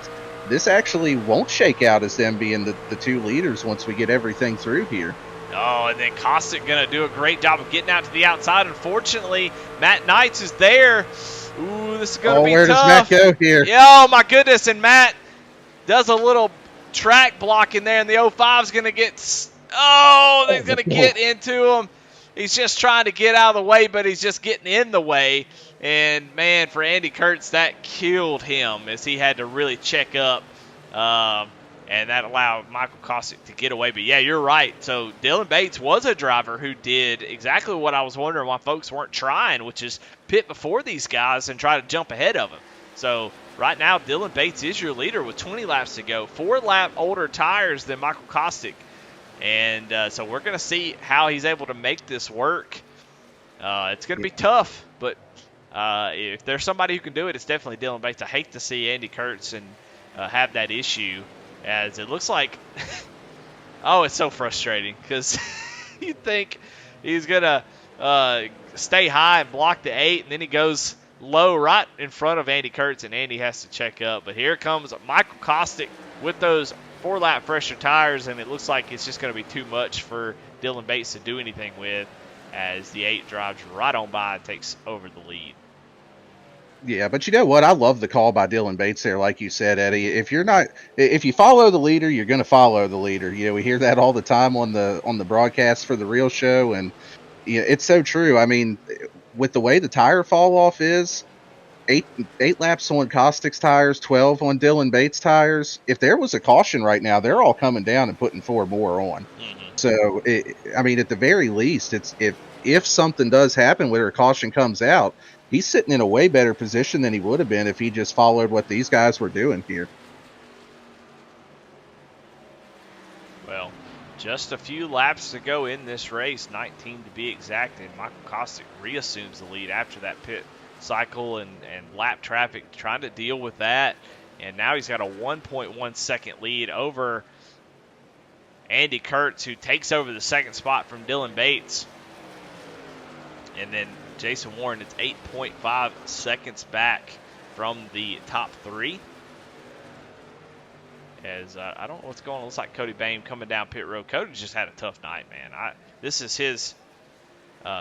this actually won't shake out as them being the 2 leaders once we get everything through here. Oh, and then Kostick going to do a great job of getting out to the outside. Unfortunately, Matt Knights is there. Ooh, this is going to be where tough. Does Matt go here? Oh, my goodness, and Matt does a little track block in there, and the 05 is going to get he's going to get into him. He's just trying to get out of the way, but he's just getting in the way. And, man, for Andy Kurtz, that killed him as he had to really check up. And that allowed Michael Kostick to get away. But, yeah, you're right. So Dylan Bates was a driver who did exactly what I was wondering why folks weren't trying, which is pit before these guys and try to jump ahead of them. So right now, Dylan Bates is your leader with 20 laps to go. 4 lap older tires than Michael Kostick. And so we're going to see how he's able to make this work. It's going to be tough, but if there's somebody who can do it, it's definitely Dylan Bates. I hate to see Andy Kurtz and have that issue, as it looks like oh, it's so frustrating because you think he's going to stay high and block the 8, and then he goes low right in front of Andy Kurtz, and Andy has to check up. But here comes Michael Kostick with those 4-lap fresher tires, and it looks like it's just going to be too much for Dylan Bates to do anything with, as the 8 drives right on by and takes over the lead. Yeah, but you know what? I love the call by Dylan Bates there, like you said, Eddie. If you follow the leader, you're going to follow the leader. You know, we hear that all the time on the broadcast for the real show, and you know, it's so true. I mean, with the way the tire fall off is, 8 laps on Kostick's tires, 12 on Dylan Bates' tires. If there was a caution right now, they're all coming down and putting 4 more on. Mm-hmm. So, I mean, at the very least, it's if something does happen where a caution comes out, he's sitting in a way better position than he would have been if he just followed what these guys were doing here. Well, just a few laps to go in this race, 19 to be exact, and Michael Kostick reassumes the lead after that pit cycle and lap traffic, trying to deal with that. And now he's got a 1.1 second lead over Andy Kurtz, who takes over the second spot from Dylan Bates. And then Jason Warren is 8.5 seconds back from the top 3. As I don't know what's going on. It looks like Cody Bain coming down pit road. Cody just had a tough night, man. This is his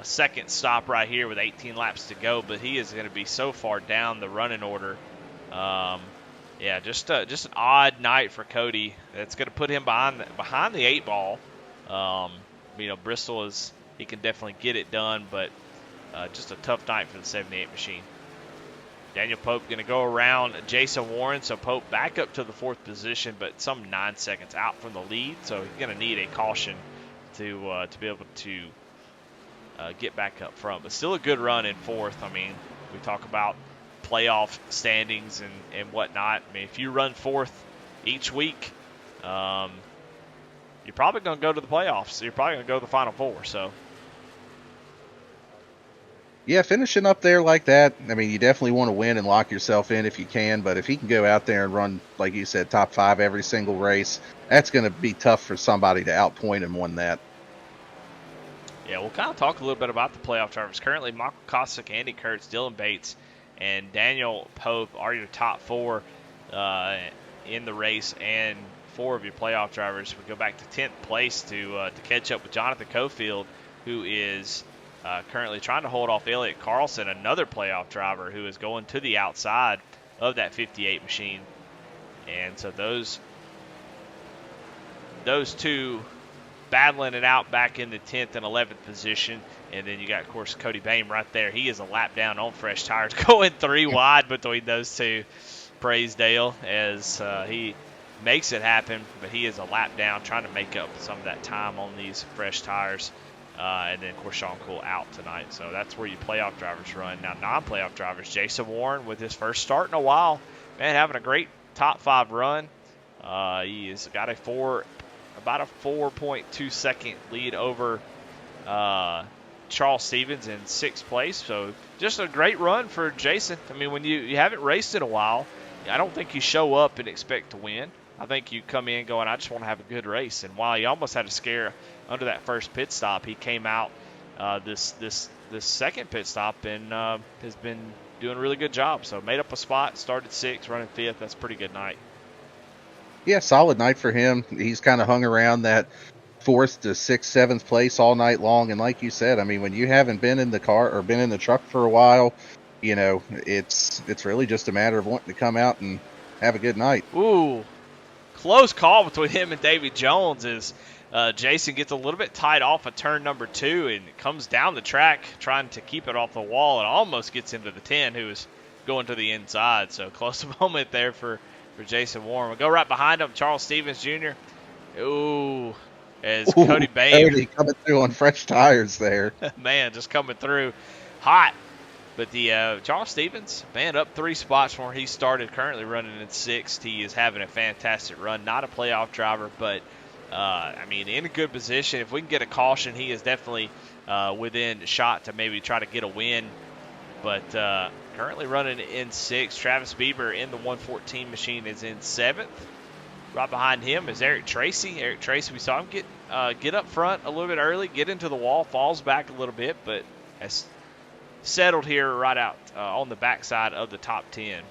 second stop right here with 18 laps to go, but he is going to be so far down the running order. Yeah, just an odd night for Cody. That's going to put him behind the 8 ball. You know, Bristol he can definitely get it done, but just a tough night for the 78 machine. Daniel Pope going to go around Jason Warren, so Pope back up to the 4th position, but some 9 seconds out from the lead, so he's going to need a caution to be able to get back up front. But still a good run in 4th. I mean, we talk about playoff standings and whatnot. I mean, if you run 4th each week, you're probably going to go to the playoffs. You're probably going to go to the Final Four. So, yeah, finishing up there like that, I mean, you definitely want to win and lock yourself in if you can. But if he can go out there and run, like you said, top 5 every single race, that's going to be tough for somebody to outpoint him on that. Yeah, we'll kind of talk a little bit about the playoff drivers. Currently, Michael Kostick, Andy Kurtz, Dylan Bates, and Daniel Pope are your top 4 in the race, and 4 of your playoff drivers. We go back to 10th place to catch up with Jonathan Cofield, who is currently trying to hold off Elliott Carlson, another playoff driver who is going to the outside of that 58 machine. And so those 2 battling it out back in the 10th and 11th position. And then you got, of course, Cody Bain right there. He is a lap down on fresh tires, going 3 wide between those 2. Praise Dale as he makes it happen, but he is a lap down trying to make up some of that time on these fresh tires. And then, of course, Sean Cool out tonight. So that's where your playoff drivers run. Now, non-playoff drivers, Jason Warren with his first start in a while. Man, having a great top 5 run. He has got about a 4.2 second lead over Charles Stevens in 6th place. So just a great run for Jason. I mean, when you haven't raced in a while, I don't think you show up and expect to win. I think you come in going, I just want to have a good race. And while he almost had a scare under that first pit stop, he came out this second pit stop and has been doing a really good job. So made up a spot, started 6th, running 5th. That's a pretty good night. Yeah, solid night for him. He's kind of hung around that 4th to 6th, 7th place all night long. And like you said, I mean, when you haven't been in the car or been in the truck for a while, you know, it's really just a matter of wanting to come out and have a good night. Ooh, close call between him and Davy Jones as Jason gets a little bit tied off of turn number 2 and comes down the track trying to keep it off the wall and almost gets into the 10, who is going to the inside. So close moment there for Jason Warren. We'll go right behind him, Charles Stevens Jr. Ooh, as Cody Bain. Cody coming through on fresh tires there. Man, just coming through hot. But the Charles Stevens, man, up 3 spots from where he started, currently running in 6th. He is having a fantastic run. Not a playoff driver, but, I mean, in a good position. If we can get a caution, he is definitely within shot to maybe try to get a win. But currently running in 6th. Travis Bieber in the 114 machine is in 7th. Right behind him is Eric Tracy. Eric Tracy, we saw him get up front a little bit early, get into the wall, falls back a little bit, but has settled here right out on the backside of the top 10.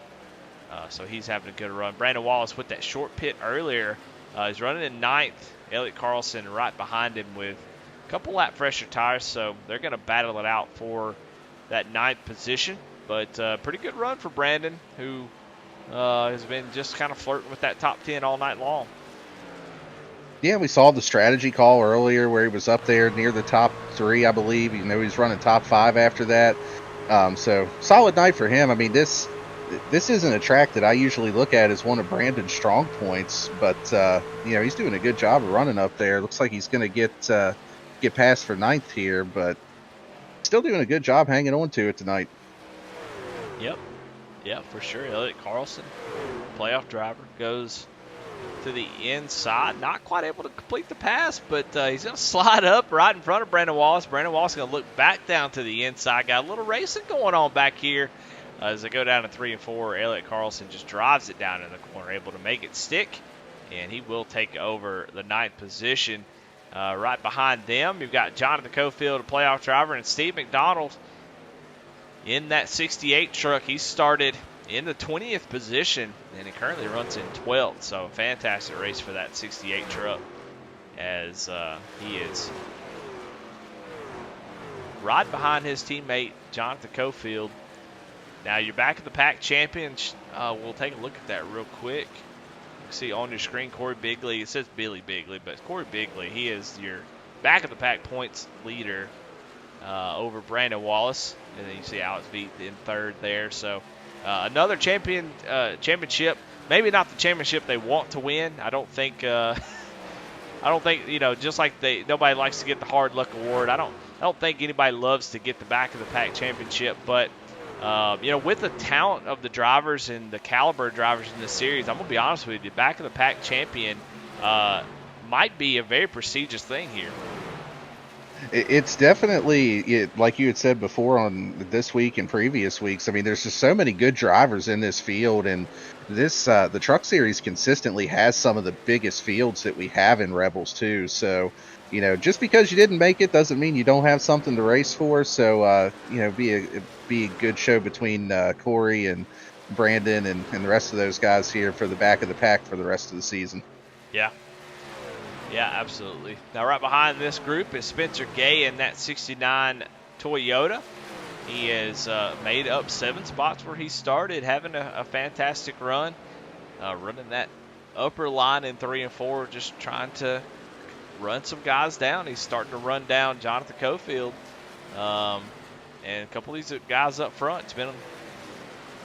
So he's having a good run. Brandon Wallace with that short pit earlier is running in 9th. Elliott Carlson right behind him with a couple lap fresher tires, so they're going to battle it out for that 9th position. But pretty good run for Brandon, who has been just kind of flirting with that top 10 all night long. Yeah, we saw the strategy call earlier where he was up there near the top 3, I believe. You know, he's running top 5 after that. So solid night for him. I mean, this isn't a track that I usually look at as one of Brandon's strong points, but you know, he's doing a good job of running up there. Looks like he's going to get past for 9th here, but still doing a good job hanging on to it tonight. Yep. Yeah, for sure. Elliott Carlson, playoff driver, goes to the inside. Not quite able to complete the pass, but he's going to slide up right in front of Brandon Wallace. Brandon Wallace is going to look back down to the inside. Got a little racing going on back here as they go down to 3 and 4. Elliott Carlson just drives it down in the corner, able to make it stick, and he will take over the 9th position. Right behind them, you've got Jonathan Cofield, a playoff driver, and Steve McDonald in that 68 truck. He started in the 20th position, and he currently runs in 12th. So a fantastic race for that 68 truck as he is right behind his teammate, Jonathan Cofield. Now, your back of the pack champion, we'll take a look at that real quick. You see on your screen, Corey Bigley. It says Billy Bigley, but it's Corey Bigley. He is your back of the pack points leader over Brandon Wallace. And then you see Alex Veet in 3rd there. So another championship. Maybe not the championship they want to win. I don't think you know, just like nobody likes to get the hard luck award. I don't think anybody loves to get the back of the pack championship, but you know, with the talent of the drivers and the caliber of drivers in this series, I'm gonna be honest with you, back of the pack champion might be a very prestigious thing here. It's definitely, like you had said before on this week and previous weeks, I mean, there's just so many good drivers in this field, and this the Truck Series consistently has some of the biggest fields that we have in Rebels too. So, you know, just because you didn't make it doesn't mean you don't have something to race for. So, you know, be a good show between Corey and Brandon and the rest of those guys here for the back of the pack for the rest of the season. Yeah. Yeah, absolutely. Now, right behind this group is Spencer Gay in that 69 Toyota. He has made up 7 spots where he started, having a fantastic run, running that upper line in 3 and 4, just trying to run some guys down. He's starting to run down Jonathan Cofield and a couple of these guys up front. It's been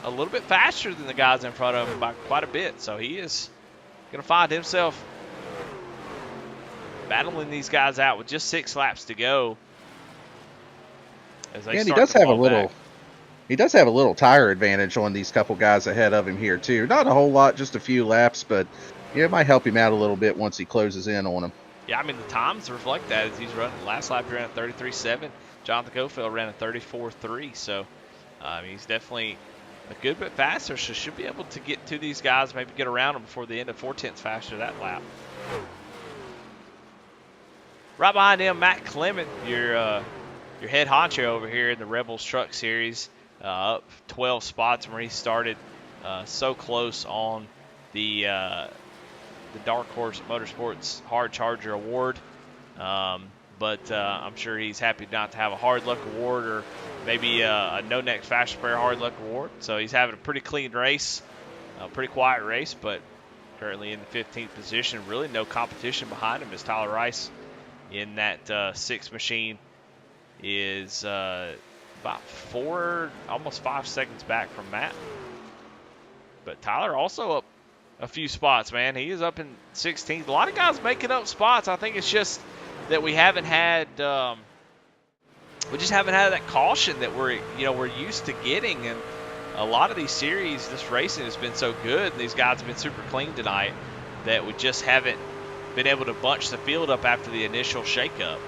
a little bit faster than the guys in front of him by quite a bit. So he is going to find himself battling these guys out with just 6 laps to go. As he does have a little tire advantage on these couple guys ahead of him here too. Not a whole lot, just a few laps, but yeah, it might help him out a little bit once he closes in on him. Yeah, I mean, the times reflect that as he's running. Last lap he ran at 33.7. Jonathan Cofield ran at 34.3. So he's definitely a good bit faster, so should be able to get to these guys, maybe get around them before the end of 4/10 faster that lap. Right behind him, Matt Clement, your head honcho over here in the Rebels Truck Series, up 12 spots from where he started, so close on the Dark Horse Motorsports Hard Charger Award. But I'm sure he's happy not to have a Hard Luck Award or maybe a No Next Fast Spare Hard Luck Award. So he's having a pretty clean race, a pretty quiet race, but currently in the 15th position. Really no competition behind him as Tyler Rice in that 6 machine is about almost 5 seconds back from Matt. But Tyler also up a few spots, man. He is up in 16th. A lot of guys making up spots. I think it's just that we haven't had we just haven't had that caution that we're used to getting. And a lot of these series, this racing has been so good, and these guys have been super clean tonight that we just haven't been able to bunch the field up after the initial shakeup.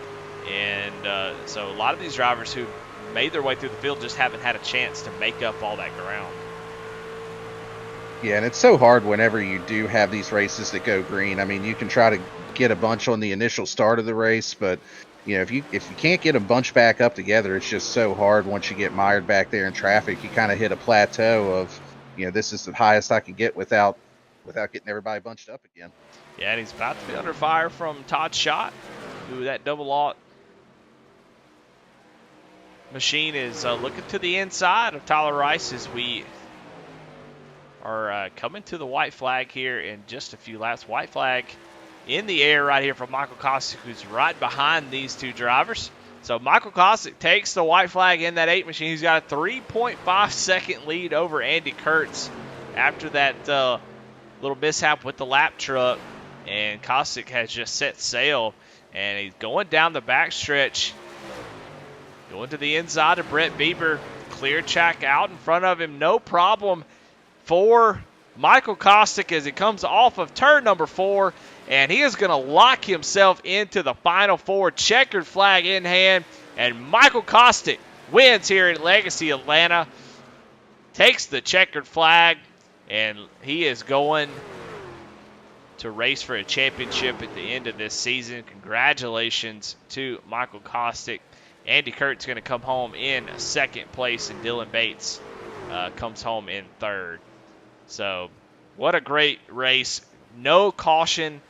And so a lot of these drivers who made their way through the field just haven't had a chance to make up all that ground. Yeah, and it's so hard whenever you do have these races that go green. I mean, you can try to get a bunch on the initial start of the race, but if you can't get a bunch back up together, it's just so hard once you get mired back there in traffic. You kind of hit a plateau of, this is the highest I can get without getting everybody bunched up again. Yeah, and he's about to be under fire from Todd Schott, who that double aught machine is looking to the inside of Tyler Rice as we are coming to the white flag here in just a few laps. White flag in the air right here from Michael Kostick, who's right behind these two drivers. So Michael Kostick takes the white flag in that 8 machine. He's got a 3.5 second lead over Andy Kurtz after that little mishap with the lap truck. And Kostick has just set sail, and he's going down the backstretch, going to the inside of Brett Bieber. Clear track out in front of him, no problem for Michael Kostick as he comes off of turn number 4, and he is going to lock himself into the final 4, checkered flag in hand, and Michael Kostick wins here at Legacy Atlanta, takes the checkered flag, and he is going to race for a championship at the end of this season. Congratulations to Michael Kostick. Andy Kurt's going to come home in second place, and Dylan Bates comes home in third. So, what a great race. No caution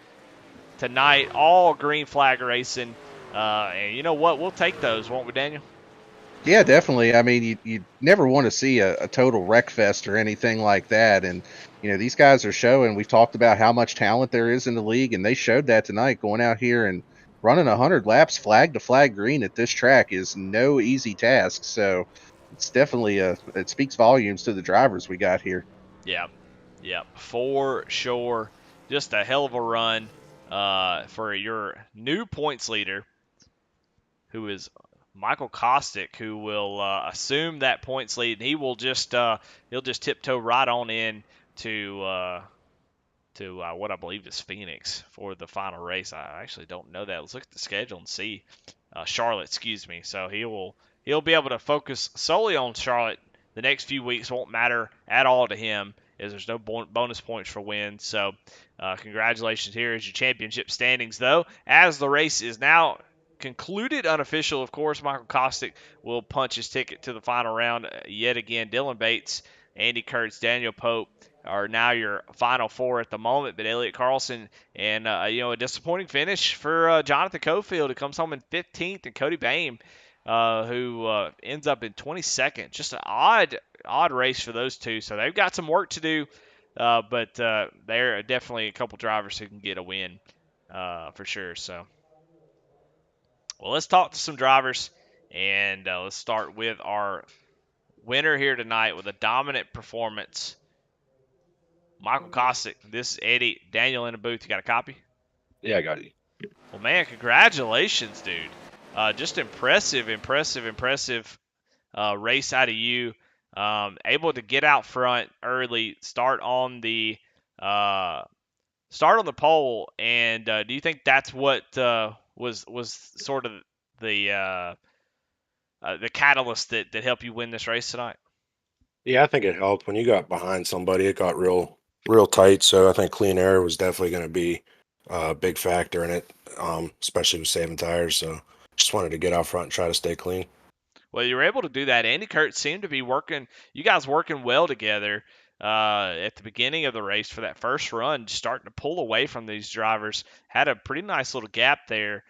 tonight. All green flag racing. And you know what? We'll take those, won't we, Daniel? Yeah, definitely. I mean, you never want to see a total wreck fest or anything like that. And, these guys are showing, we've talked about how much talent there is in the league, and they showed that tonight going out here and running 100 laps flag to flag green at this track is no easy task. So it's definitely it speaks volumes to the drivers we got here. Yeah, for sure. Just a hell of a run for your new points leader, who is Michael Kostick, who will assume that points lead, and he will just he'll just tiptoe right on in to what I believe is Phoenix for the final race. I actually don't know that. Let's look at the schedule and see. Charlotte, excuse me. So he'll be able to focus solely on Charlotte. The next few weeks won't matter at all to him, as there's no bonus points for wins. So congratulations here as your championship standings, though. As the race is now concluded, unofficial, of course, Michael Kostick will punch his ticket to the final round yet again. Dylan Bates, Andy Kurtz, Daniel Pope are now your final 4 at the moment, but Elliott Carlson and a disappointing finish for Jonathan Cofield, who comes home in 15th, and Cody Boehm, who ends up in 22nd. Just an odd race for those two, so they've got some work to do, but they're definitely a couple drivers who can get a win for sure. So, well, let's talk to some drivers, and let's start with our winner here tonight with a dominant performance, Michael Kostick. This is Eddie. Daniel in the booth. You got a copy? Yeah, I got it. Well, man, congratulations, dude. Just impressive race out of you. Able to get out front early, start on the pole, and do you think that's what was sort of the catalyst that helped you win this race tonight? Yeah, I think it helped. When you got behind somebody, it got real tight. So I think clean air was definitely going to be a big factor in it, especially with saving tires. So just wanted to get out front and try to stay clean. Well, you were able to do that. Andy Kurtz seemed to be you guys working well together at the beginning of the race for that first run, starting to pull away from these drivers. Had a pretty nice little gap there.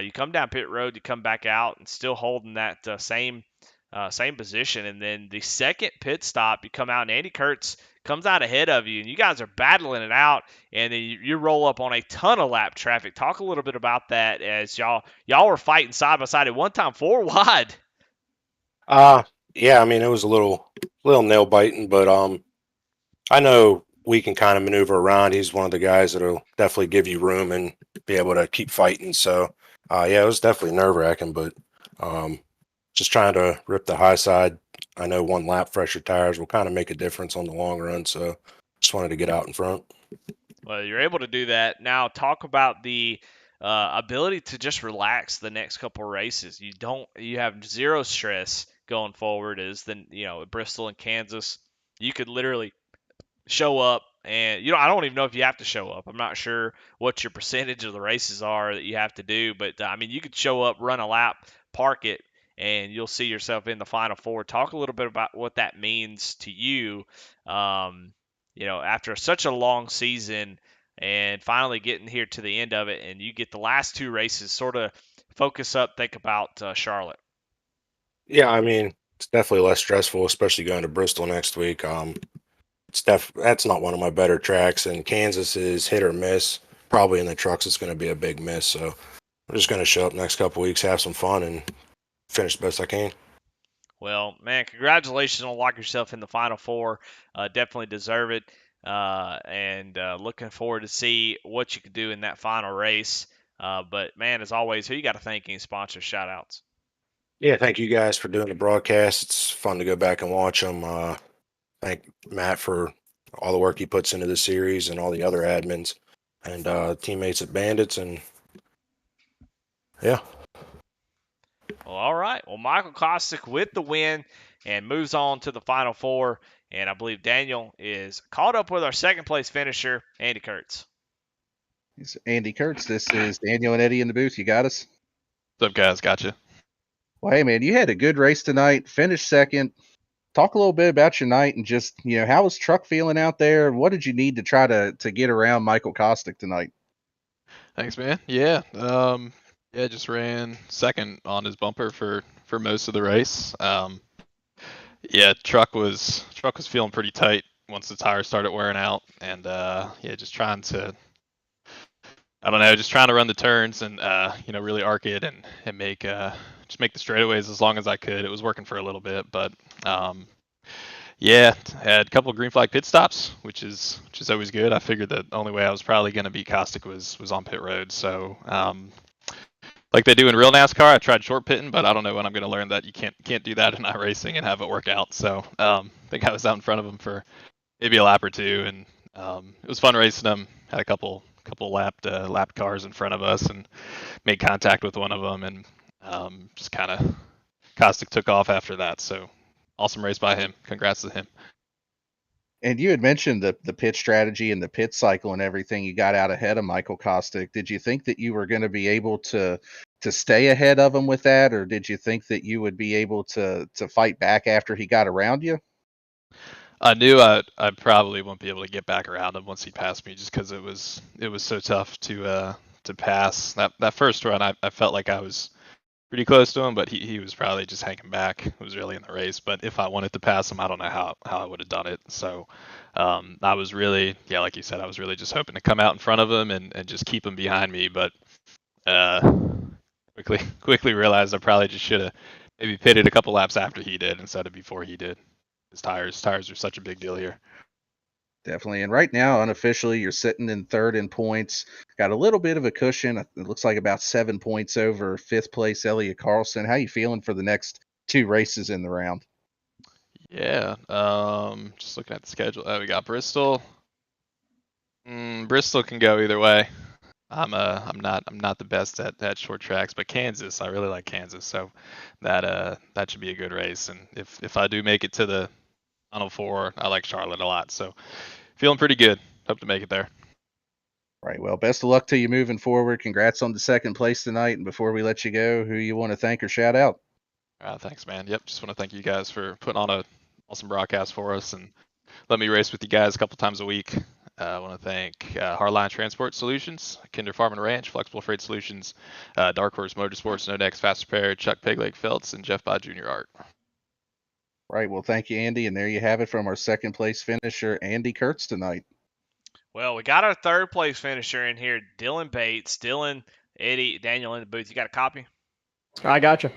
You come down pit road, you come back out, and still holding that same position. And then the second pit stop, you come out, and Andy Kurtz comes out ahead of you, and you guys are battling it out, and then you roll up on a ton of lap traffic. Talk a little bit about that, as y'all were fighting side by side at one time 4 wide. Yeah, I mean, it was a little nail biting, but I know we can kind of maneuver around. He's one of the guys that'll definitely give you room and be able to keep fighting. So yeah, it was definitely nerve wracking, but just trying to rip the high side. I know one lap fresher tires will kind of make a difference on the long run, so just wanted to get out in front. Well, you're able to do that. Now, talk about the ability to just relax the next couple races. You have zero stress going forward. As then, Bristol and Kansas, you could literally show up, and I don't even know if you have to show up. I'm not sure what your percentage of the races are that you have to do, but I mean, you could show up, run a lap, park it, and you'll see yourself in the final four. Talk a little bit about what that means to you. After such a long season and finally getting here to the end of it, and you get the last two races, sort of focus up, think about Charlotte. Yeah, I mean, it's definitely less stressful, especially going to Bristol next week. That's not one of my better tracks, and Kansas is hit or miss. Probably in the trucks, it's going to be a big miss. So I'm just going to show up next couple weeks, have some fun, and finish the best I can. Well, man, congratulations on locking yourself in the Final Four. Definitely deserve it. And looking forward to see what you can do in that final race. But, man, as always, who you got to thank any sponsor shout-outs? Yeah, thank you guys for doing the broadcast. It's fun to go back and watch them. Thank Matt for all the work he puts into the series and all the other admins and teammates at Bandits. And yeah. Well, all right. Well, Michael Kostick with the win and moves on to the Final Four. And I believe Daniel is caught up with our second place finisher, Andy Kurtz. It's Andy Kurtz. This is Daniel and Eddie in the booth. You got us? What's up, guys? Gotcha. Well, hey, man, you had a good race tonight, finished second. Talk a little bit about your night and just, how was Truck feeling out there? What did you need to try to get around Michael Kostick tonight? Thanks, man. Yeah. Just ran second on his bumper for most of the race. Truck was feeling pretty tight once the tires started wearing out, and just trying to, I don't know, just trying to run the turns and really arc it and make just make the straightaways as long as I could. It was working for a little bit, but had a couple of green flag pit stops, which is always good. I figured the only way I was probably going to beat Kostick was on pit road. So like they do in real NASCAR, I tried short pitting, but I don't know when I'm going to learn that you can't do that in iRacing and have it work out. So I think I was out in front of him for maybe a lap or two, and it was fun racing them. Had a couple lapped cars in front of us and made contact with one of them, and just kind of Kostick took off after that. So awesome race by him. Congrats to him. And you had mentioned the pit strategy and the pit cycle and everything. You got out ahead of Michael Kostick. Did you think that you were going to be able to stay ahead of him with that, or did you think that you would be able to fight back after he got around you? I knew I probably won't be able to get back around him once he passed me, just because it was so tough to pass. That first run, I felt like I was pretty close to him, but he was probably just hanging back. It was really in the race. But if I wanted to pass him, I don't know how I would have done it. So I was really, like you said, I was really just hoping to come out in front of him and just keep him behind me. But quickly realized I probably just should have maybe pitted a couple laps after he did instead of before he did. His tires are such a big deal here. Definitely. And right now, unofficially, you're sitting in third in points. Got a little bit of a cushion. It looks like about 7 points over fifth place Elliott Carlson. How you feeling for the next two races in the round? Yeah. Just looking at the schedule. We got Bristol. Bristol can go either way. I'm not the best at short tracks, but Kansas, I really like Kansas, so that should be a good race. And if I do make it to the Final Four, I like Charlotte a lot, so feeling pretty good. Hope to make it there. Right. Well, best of luck to you moving forward. Congrats on the second place tonight. And before we let you go, who you want to thank or shout out? Thanks, man. Yep. Just want to thank you guys for putting on a awesome broadcast for us and let me race with you guys a couple times a week. I want to thank Hardline Transport Solutions, Kinder Farm and Ranch, Flexible Freight Solutions, Dark Horse Motorsports, No Next Fast Repair, Chuck Pegleg Felts, and Jeff By Jr. Art. Right. Well, thank you, Andy. And there you have it from our second place finisher, Andy Kurtz, tonight. Well, we got our third place finisher in here, Dylan Bates. Dylan, Eddie, Daniel in the booth. You got a copy? I gotcha.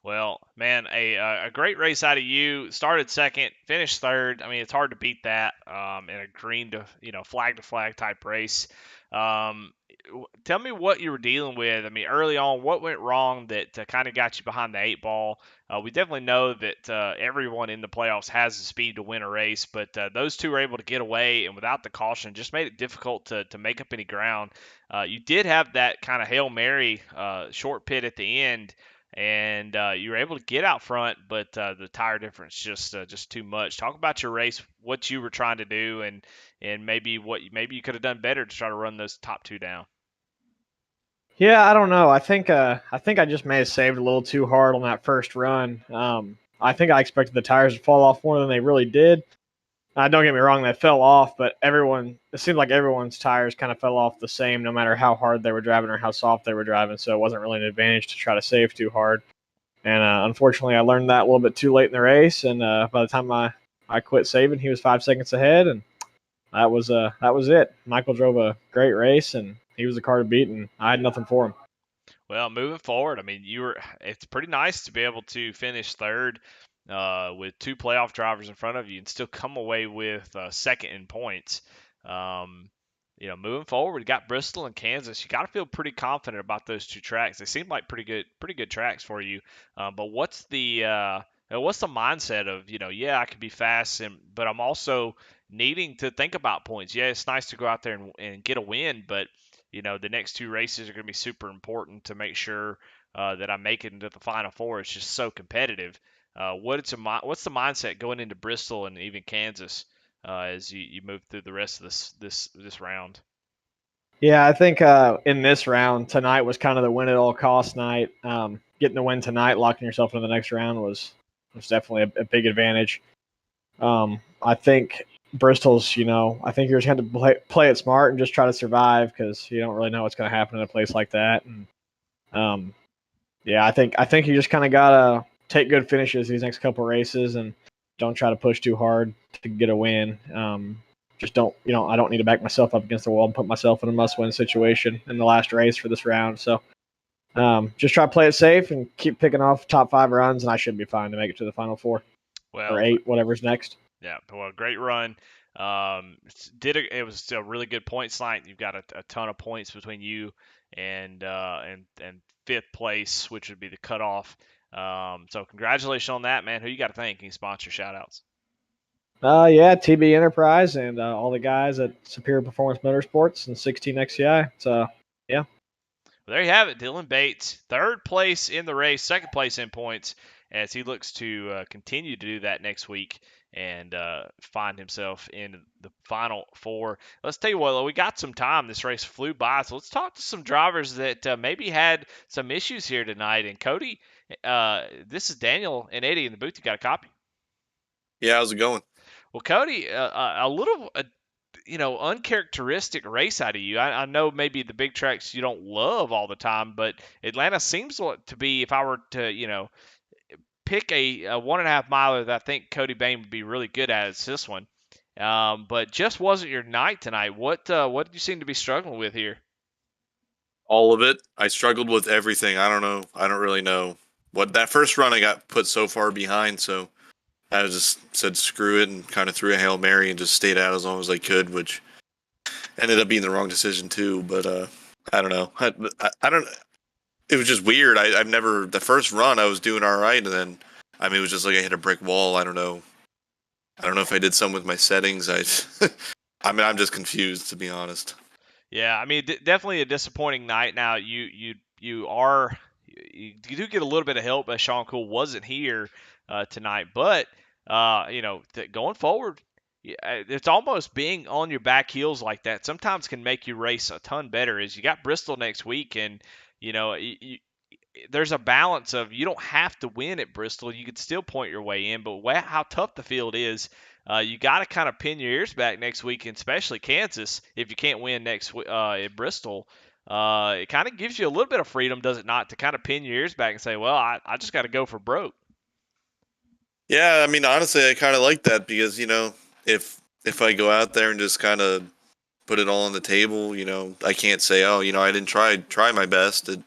Well, man, a great race out of you. Started second, finished third. I mean, it's hard to beat that in a green to flag type race. Tell me what you were dealing with. I mean, early on, what went wrong that kind of got you behind the eight ball? We definitely know that everyone in the playoffs has the speed to win a race, but those two were able to get away, and without the caution, just made it difficult to make up any ground. You did have that kind of Hail Mary short pit at the end, and you were able to get out front, but the tire difference just too much. Talk about your race, what you were trying to do, and maybe maybe you could have done better to try to run those top two down. Yeah, I don't know. I think I just may have saved a little too hard on that first run. I think I expected the tires to fall off more than they really did. Don't get me wrong, they fell off, but it seemed like everyone's tires kind of fell off the same, no matter how hard they were driving or how soft they were driving. So it wasn't really an advantage to try to save too hard. And unfortunately, I learned that a little bit too late in the race. And by the time I quit saving, he was 5 seconds ahead, and that was it. Michael drove a great race, and he was the car to beat, and I had nothing for him. Well, moving forward, I mean, it's pretty nice to be able to finish third with two playoff drivers in front of you and still come away with second in points. Moving forward, we got Bristol and Kansas. You got to feel pretty confident about those two tracks. They seem like pretty good tracks for you. But what's the mindset of, yeah, I could be fast, but I'm also needing to think about points. Yeah, it's nice to go out there and get a win, but the next two races are going to be super important to make sure that I make it into the Final Four. It's just so competitive. What's the mindset going into Bristol and even Kansas as you move through the rest of this round? Yeah, I think in this round tonight was kind of the win at all cost night. Getting the win tonight, locking yourself into the next round was definitely a big advantage. I think Bristol's, I think you're just going to play it smart and just try to survive, because you don't really know what's going to happen in a place like that. And yeah, I think you just kind of gotta take good finishes these next couple races and don't try to push too hard to get a win. Just don't, I don't need to back myself up against the wall and put myself in a must-win situation in the last race for this round. So just try to play it safe and keep picking off top 5 runs, and I should be fine to make it to the Final 4 or 8, whatever's next. Yeah, well, great run. It was a really good points night. You've got a ton of points between you and fifth place, which would be the cutoff. So congratulations on that, man. Who you got to thank? Any sponsor shout-outs? Yeah, TB Enterprise and all the guys at Superior Performance Motorsports and 16XCI. So, yeah. Well, there you have it. Dylan Bates, third place in the race, second place in points, as he looks to continue to do that next week and find himself in the Final Four. Let's tell you what, we got some time. This race flew by, so let's talk to some drivers that maybe had some issues here tonight. And Cody, this is Daniel and Eddie in the booth. You got a copy? Yeah, how's it going? Well, Cody, a little, uncharacteristic race out of you. I know maybe the big tracks you don't love all the time, but Atlanta seems to be, if I were to, pick a 1.5 miler that I think Cody Bain would be really good at, it's this one. But just wasn't your night tonight. What did you seem to be struggling with here? All of it. I struggled with everything. I don't know. I don't really know. That first run I got put so far behind, so I just said screw it and kind of threw a Hail Mary and just stayed out as long as I could, which ended up being the wrong decision too. But I don't know. I don't. It was just weird. I've never. The first run I was doing all right, and then it was just like I hit a brick wall. I don't know. I don't know if I did something with my settings. I'm just confused, to be honest. Yeah, definitely a disappointing night. Now you do get a little bit of help as Sean Cool wasn't here tonight, but going forward, it's almost being on your back heels like that sometimes can make you race a ton better. As you got Bristol next week, and there's a balance of, you don't have to win at Bristol. You could still point your way in, but how tough the field is, you got to kind of pin your ears back next week, and especially Kansas, if you can't win next at Bristol. It kind of gives you a little bit of freedom, does it not, to kind of pin your ears back and say, well, I just got to go for broke. Yeah, honestly, I kind of like that, because, if I go out there and just kind of put it all on the table, I can't say, oh, I didn't try my best. It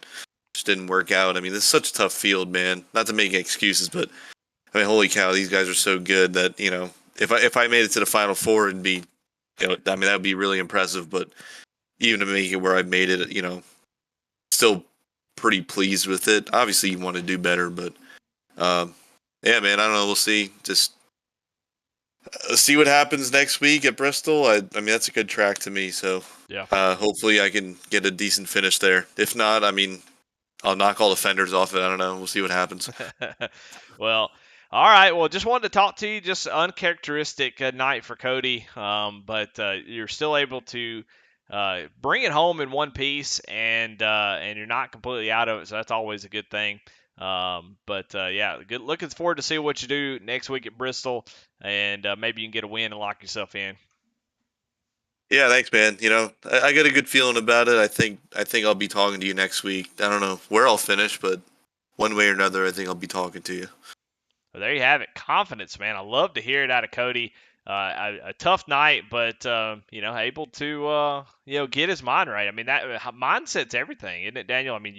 just didn't work out. This is such a tough field, man. Not to make excuses, but holy cow, these guys are so good that, if I made it to the Final Four, it'd be, that would be really impressive. But even to make it where I made it, still pretty pleased with it. Obviously, you want to do better, but Yeah, man, I don't know. We'll see. Just see what happens next week at Bristol. I mean, that's a good track to me. So Yeah. hopefully I can get a decent finish there. If not, I mean, I'll knock all the fenders off it. I don't know. We'll see what happens. Well, all right. Well, just wanted to talk to you. Just uncharacteristic night for Cody, but you're still able to bring it home in one piece, and you're not completely out of it. So that's always a good thing. But yeah, good. Looking forward to see what you do next week at Bristol, and maybe you can get a win and lock yourself in. Yeah, thanks, man. You know, I got a good feeling about it. I think I'll be talking to you next week. I don't know where I'll finish, but one way or another, I think I'll be talking to you. Well, there you have it. Confidence, man. I love to hear it out of Cody. A tough night, but able to get his mind right. I mean, that mindset's everything, isn't it, Daniel? I mean,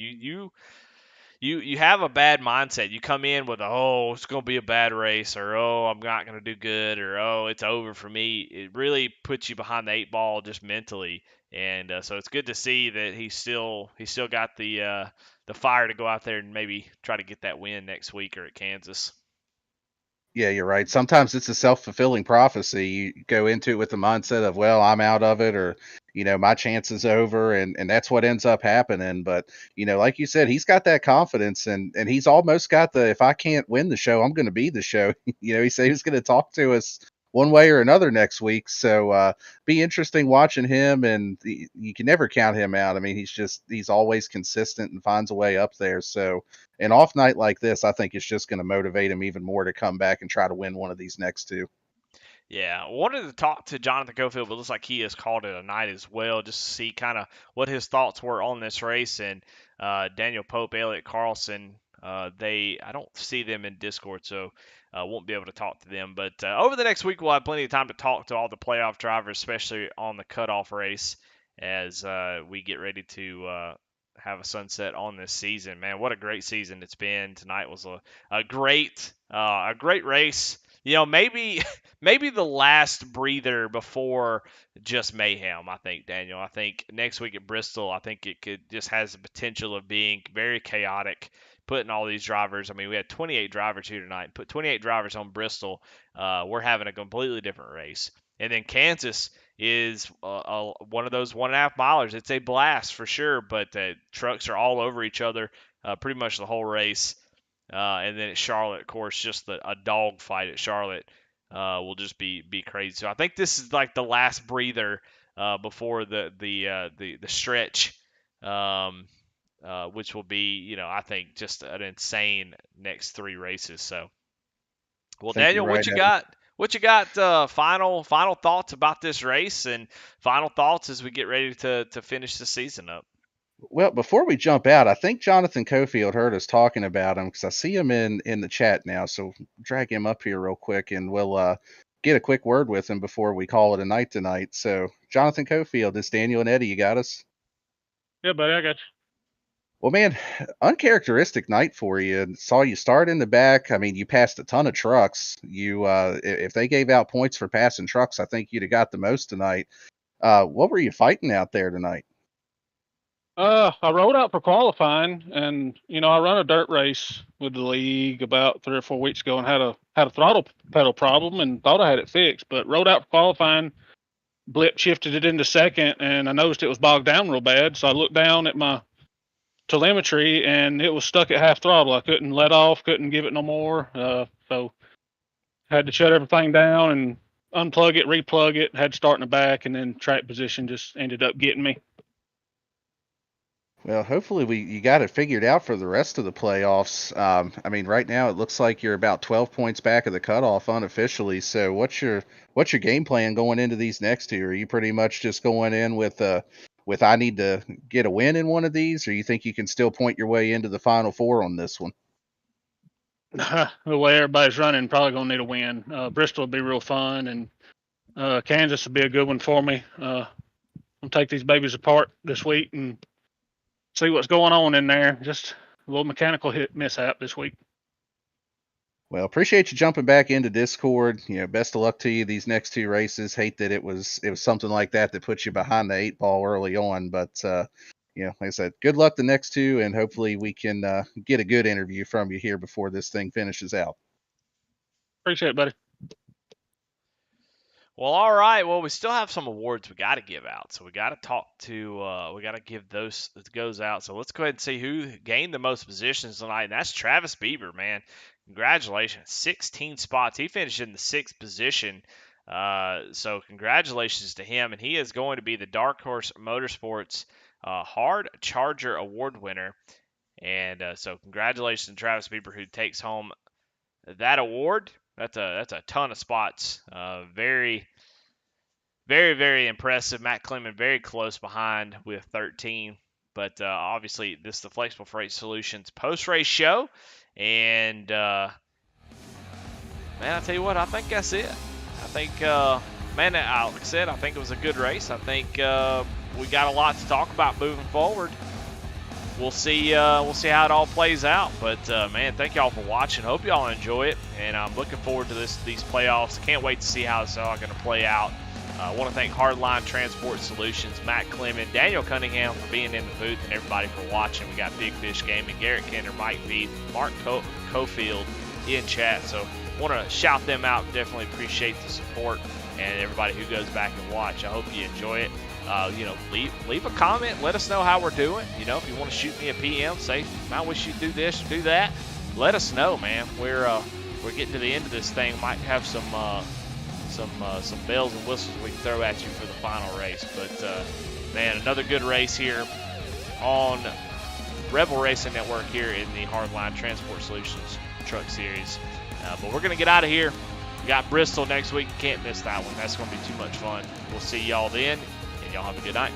you have a bad mindset. You come in with it's going to be a bad race, or I'm not going to do good, or it's over for me. It really puts you behind the eight ball just mentally, and so it's good to see that he's still got the fire to go out there and maybe try to get that win next week or at Kansas. Yeah, you're right. Sometimes it's a self-fulfilling prophecy. You go into it with the mindset of, well, I'm out of it, or, my chance is over, and that's what ends up happening. But, like you said, he's got that confidence, and he's almost got the, if I can't win the show, I'm going to be the show. He said he's going to talk to us one way or another next week. So be interesting watching him, and you can never count him out. I mean, he's always consistent and finds a way up there. So an off night like this, I think, is just going to motivate him even more to come back and try to win one of these next two. Yeah, I wanted to talk to Jonathan Cofield, but it looks like he has called it a night as well, just to see kind of what his thoughts were on this race. And Daniel Pope, Elliott Carlson, I don't see them in Discord, so won't be able to talk to them. But over the next week, we'll have plenty of time to talk to all the playoff drivers, especially on the cutoff race, as we get ready to have a sunset on this season. Man, what a great season it's been! Tonight was a great race. Maybe the last breather before just mayhem. I think, Daniel. I think next week at Bristol, I think it just has the potential of being very chaotic. Putting all these drivers, I mean, we had 28 drivers here tonight. Put 28 drivers on Bristol, we're having a completely different race. And then Kansas is one of those 1.5 milers. It's a blast for sure, but trucks are all over each other pretty much the whole race. And then at Charlotte, of course, just a dog fight at Charlotte will just be crazy. So I think this is like the last breather before the stretch, which will be, I think, just an insane next 3 races. So, well, Daniel, Right, what you got? What you got? Final thoughts about this race, and final thoughts as we get ready to finish the season up. Well, before we jump out, I think Jonathan Cofield heard us talking about him, because I see him in the chat now. So drag him up here real quick, and we'll get a quick word with him before we call it a night tonight. So, Jonathan Cofield, it's Daniel and Eddie. You got us? Yeah, buddy, I got you. Well, man, uncharacteristic night for you. Saw you start in the back. I mean, you passed a ton of trucks. If they gave out points for passing trucks, I think you'd have got the most tonight. What were you fighting out there tonight? I rode out for qualifying, and I run a dirt race with the league about 3 or 4 weeks ago, and had a throttle pedal problem, and thought I had it fixed. But rode out for qualifying, blip shifted it into second, and I noticed it was bogged down real bad. So I looked down at my telemetry, and it was stuck at half throttle. I couldn't let off, couldn't give it no more. So had to shut everything down and unplug it, replug it. Had to start in the back, and then track position just ended up getting me. Well, hopefully you got it figured out for the rest of the playoffs. I mean, right now it looks like you're about 12 points back of the cutoff unofficially. So what's your game plan going into these next 2? Are you pretty much just going in with I need to get a win in one of these, or you think you can still point your way into the final 4 on this one? The way everybody's running, probably gonna need a win. Bristol will be real fun, and Kansas will be a good one for me. I'll take these babies apart this week and see what's going on in there. Just a little mechanical mishap this week. Well, appreciate you jumping back into Discord. Best of luck to you these next 2 races. Hate that it was something like that put you behind the 8 ball early on, but like I said, good luck the next two, and hopefully we can get a good interview from you here before this thing finishes out. Appreciate it, buddy. Well, all right. Well, we still have some awards we got to give out, so we got to talk to. We got to give those out. So let's go ahead and see who gained the most positions tonight, and that's Travis Bieber, man. Congratulations, 16 spots. He finished in the 6th position. So congratulations to him, and he is going to be the Dark Horse Motorsports Hard Charger Award winner. And so congratulations to Travis Bieber, who takes home that award. That's a ton of spots. Very, very, very impressive. Matt Clement very close behind with 13. But obviously, this is the Flexible Freight Solutions post-race show. And, man, I tell you what, I think that's it. I think, man, like I said, I think it was a good race. I think we got a lot to talk about moving forward. We'll see how it all plays out. But, man, thank y'all for watching. Hope y'all enjoy it. And I'm looking forward to these playoffs. Can't wait to see how it's all going to play out. I want to thank Hardline Transport Solutions, Matt Clement, Daniel Cunningham for being in the booth, and everybody for watching. We got Big Fish Gaming, Garrett Kenner, Mike Veith, Mark Cofield in chat. So I want to shout them out. Definitely appreciate the support and everybody who goes back and watch. I hope you enjoy it. Leave a comment. Let us know how we're doing. If you want to shoot me a PM, say, I wish you'd do this or do that. Let us know, man. We're getting to the end of this thing. Might have some bells and whistles we can throw at you for the final race. But, man, another good race here on Rebel Racing Network here in the Hardline Transport Solutions Truck Series. But we're going to get out of here. We got Bristol next week. Can't miss that one. That's going to be too much fun. We'll see y'all then. Y'all have a good night.